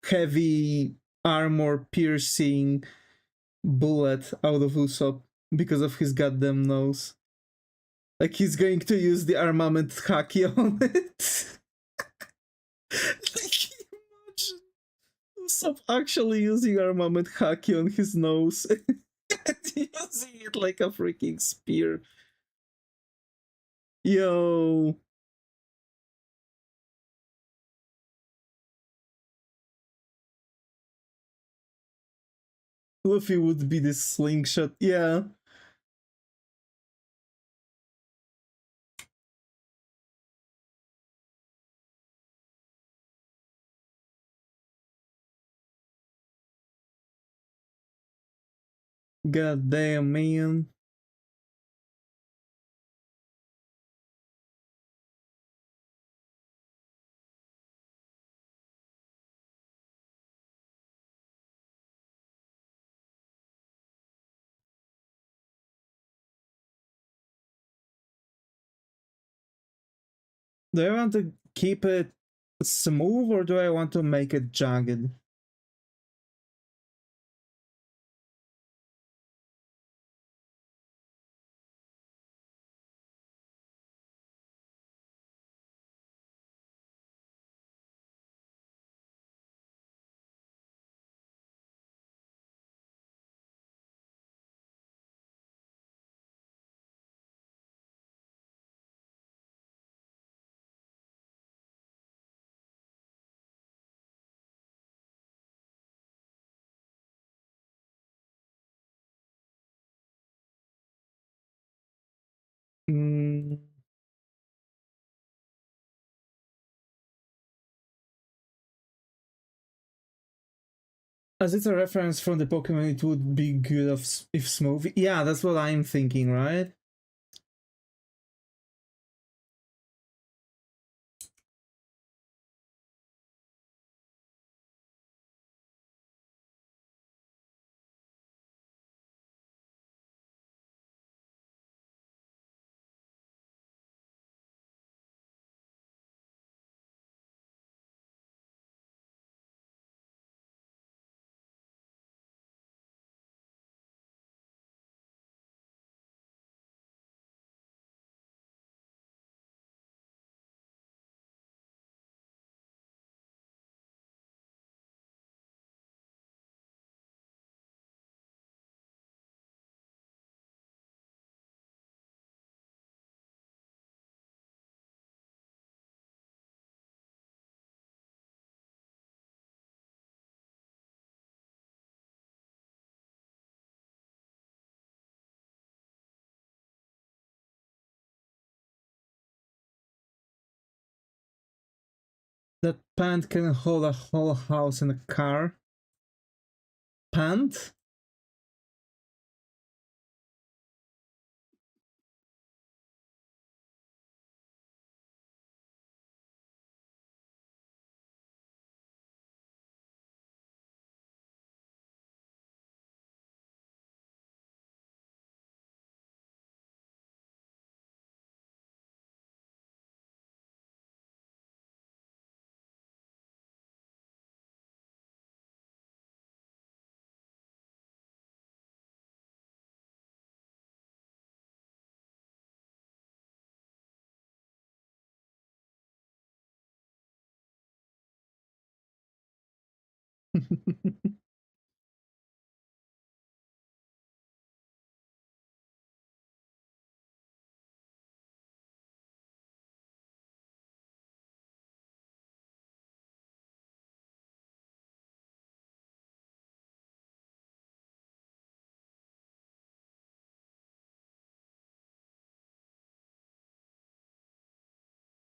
heavy armor piercing bullet out of Usopp because of his goddamn nose. Like he's going to use the armament haki on it. Like imagine Usopp actually using armament haki on his nose and using it like a freaking spear. Yo. Luffy would be the slingshot. Yeah. God damn, man. Do I want to keep it smooth or do I want to make it jagged? Mm. As it's a reference from the Pokemon, it would be good if smooth. Yeah, that's what I'm thinking, right? That pant can hold a whole house and a car. Pant?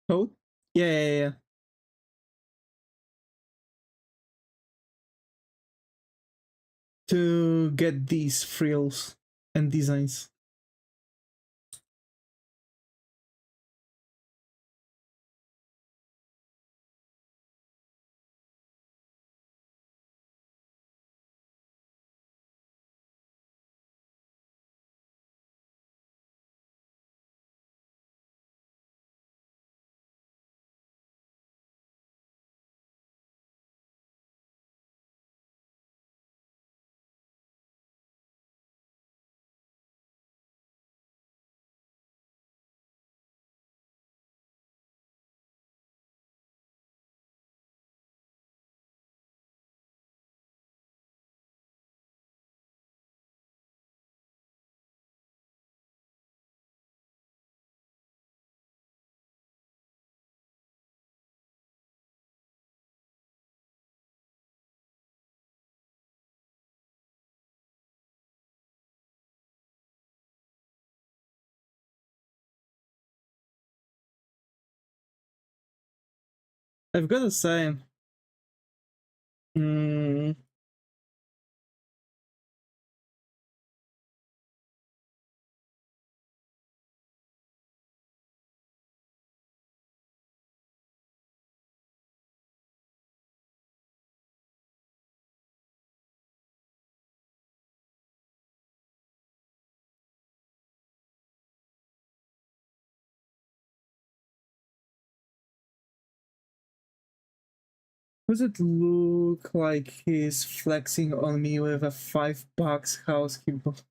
Oh, yeah. To get these frills and designs. I've got to say, mm, does it look like he's flexing on me with a $5 house he bought?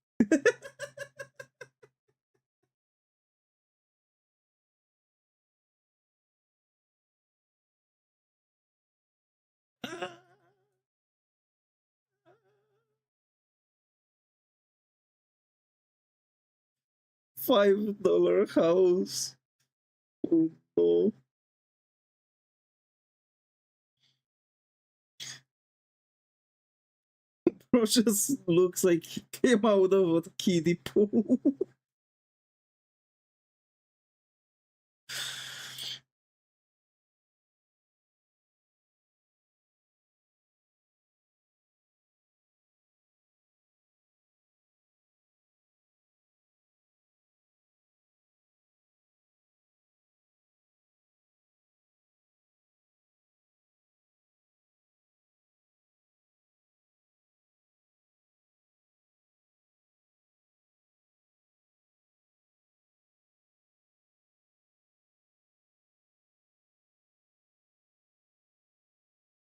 $5 house. Oh no. Bro just looks like he came out of a kiddie pool.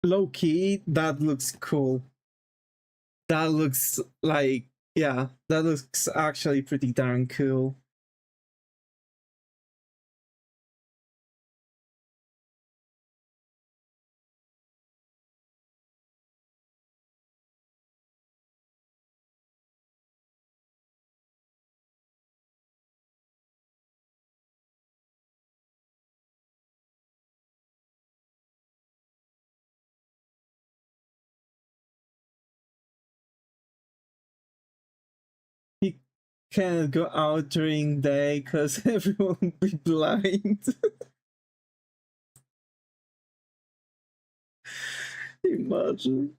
Low key, that looks cool. That looks like, yeah, that looks actually pretty darn cool. He can't go out during day because everyone will be blind. Imagine.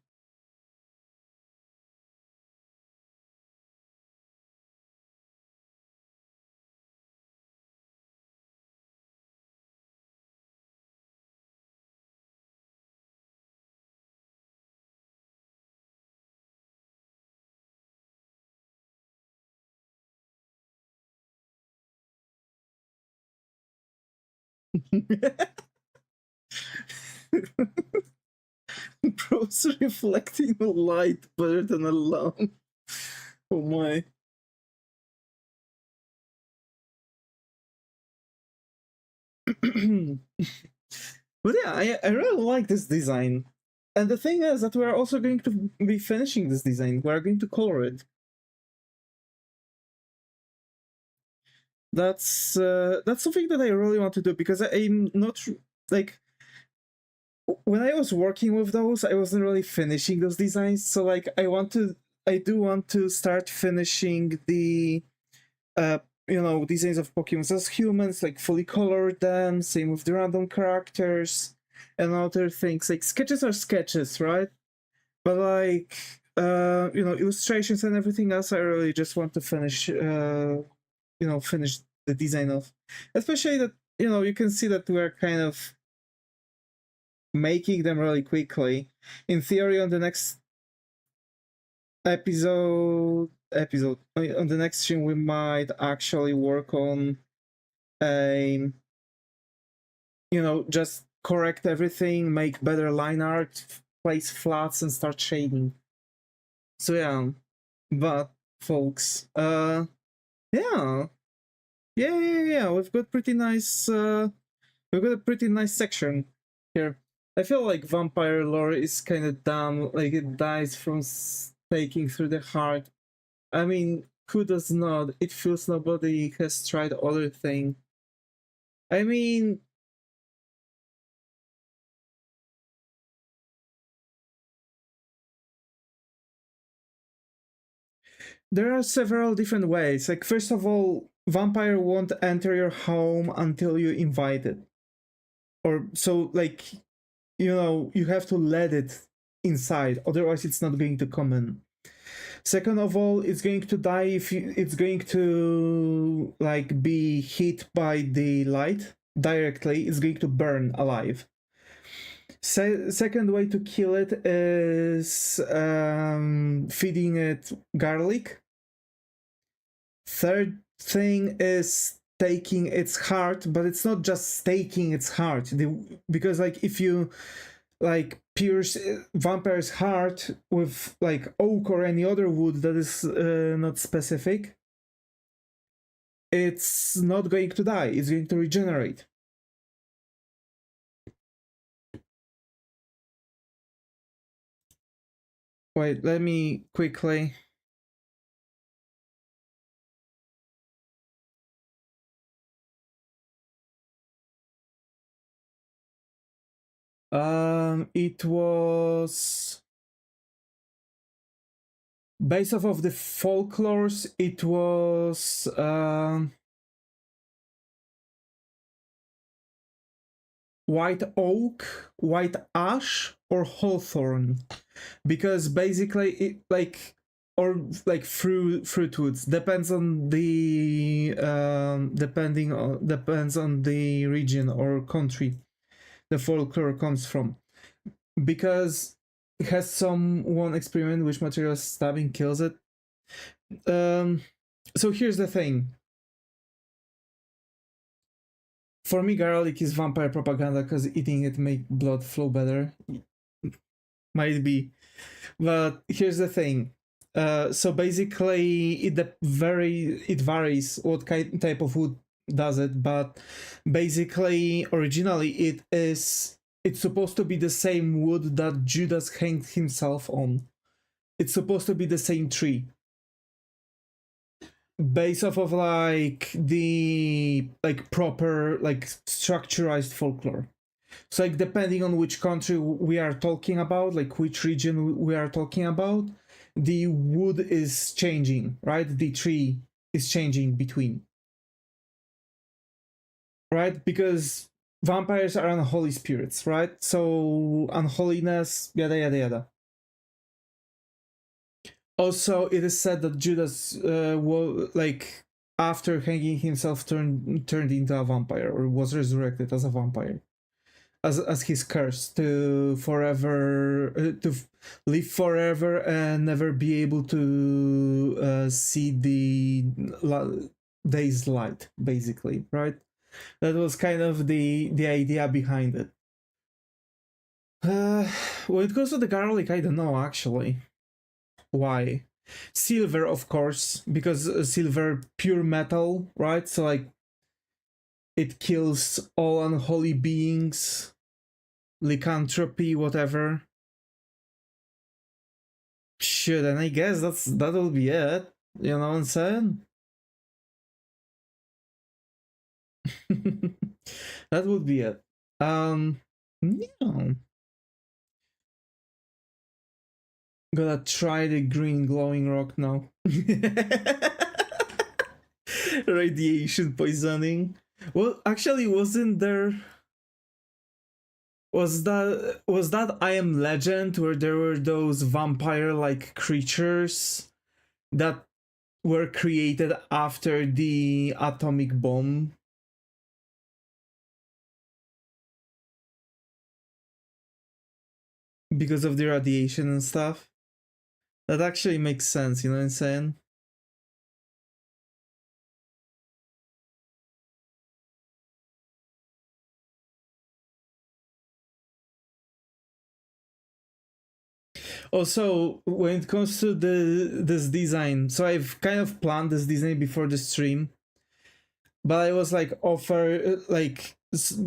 Bro's reflecting the light better than a lamp. Oh my. But yeah, I really like this design. And the thing is that we're also going to be finishing this design. We're going to color it. That's something that I really want to do, because I'm not like, when I was working with those, I wasn't really finishing those designs. So like I do want to start finishing the designs of Pokemon as humans, like fully colored them, same with the random characters and other things. Like sketches are sketches, right? But like illustrations and everything else, I really just want to finish finish the design of. Especially that, you can see that we're kind of making them really quickly. In theory, on the next episode on the next stream, we might actually work on just correct everything, make better line art, place flats, and start shading. So yeah, but folks, yeah, we've got pretty nice, we've got a pretty nice section here. I feel like vampire lore is kind of dumb, like it dies from staking through the heart. I mean, who does not? It feels nobody has tried other thing. I mean, there are several different ways. Like, first of all, vampire won't enter your home until you invite it. Or so, like, you have to let it inside, otherwise it's not going to come in. Second of all, it's going to die if it's going to like be hit by the light directly. It's going to burn alive. Second way to kill it is feeding it garlic. Third thing is taking its heart, but it's not just staking its heart, because like if you like pierce vampire's heart with like oak or any other wood that is not specific, it's not going to die, it's going to regenerate. Wait, let me quickly. It was based off of the folklores. It was white oak, white ash, or hawthorn, because basically it like, or like fruitwoods, depends on the depends on the region or country the folklore comes from, because it has some one experiment which material stabbing kills it. So here's the thing. For me, garlic is vampire propaganda because eating it make blood flow better. Might be, but here's the thing. So basically, it varies what type of wood does it, but basically, originally it's supposed to be the same wood that Judas hanged himself on. It's supposed to be the same tree, based off of like the like proper like structurized folklore. So like depending on which country we are talking about, like which region we are talking about, the wood is changing, right? The tree is changing between, right? Because vampires are unholy spirits, right? So unholiness, yada yada yada. Also, it is said that Judas, like after hanging himself, turned into a vampire or was resurrected as a vampire, as his curse to forever live forever and never be able to see the day's light, basically, right? That was kind of the idea behind it. When it comes to the garlic, I don't know actually. Why? Silver, of course, because silver pure metal, right? So like it kills all unholy beings, lycanthropy, whatever. Shit, and I guess that'll be it. You know what I'm saying? That would be it. Yeah. Gotta try the green glowing rock now. Radiation poisoning. Well, actually, wasn't there? Was that I Am Legend where there were those vampire-like creatures that were created after the atomic bomb? Because of the radiation and stuff? That actually makes sense, you know what I'm saying? Also, when it comes to this design, so I've kind of planned this design before the stream, but I was like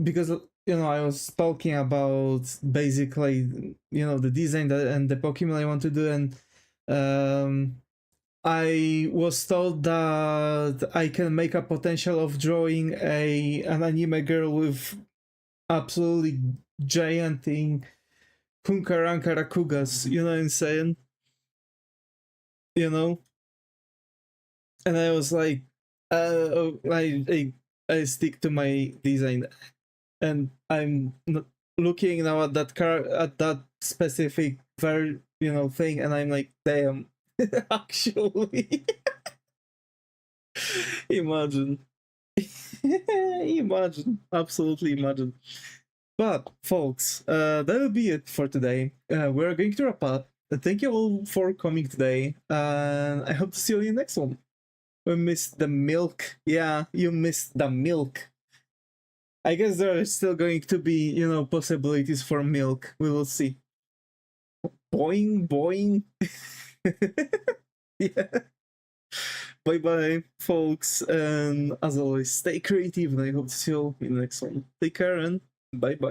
because I was talking about basically the design and the Pokemon I want to do, and I was told that I can make a potential of drawing an anime girl with absolutely giganting Hunkaranka Rakugas, you know what I'm saying? And I was like, I stick to my design, and I'm looking now at that specific thing, and I'm like, damn, actually, imagine, imagine, absolutely imagine. But folks, that'll be it for today. We're going to wrap up. Thank you all for coming today, and I hope to see you in the next one. We missed the milk. Yeah, you missed the milk. I guess there are still going to be, possibilities for milk. We will see. Boing, boing. Yeah. Bye bye, folks. And as always, stay creative, and I hope to see you all in the next one. Take care and bye bye.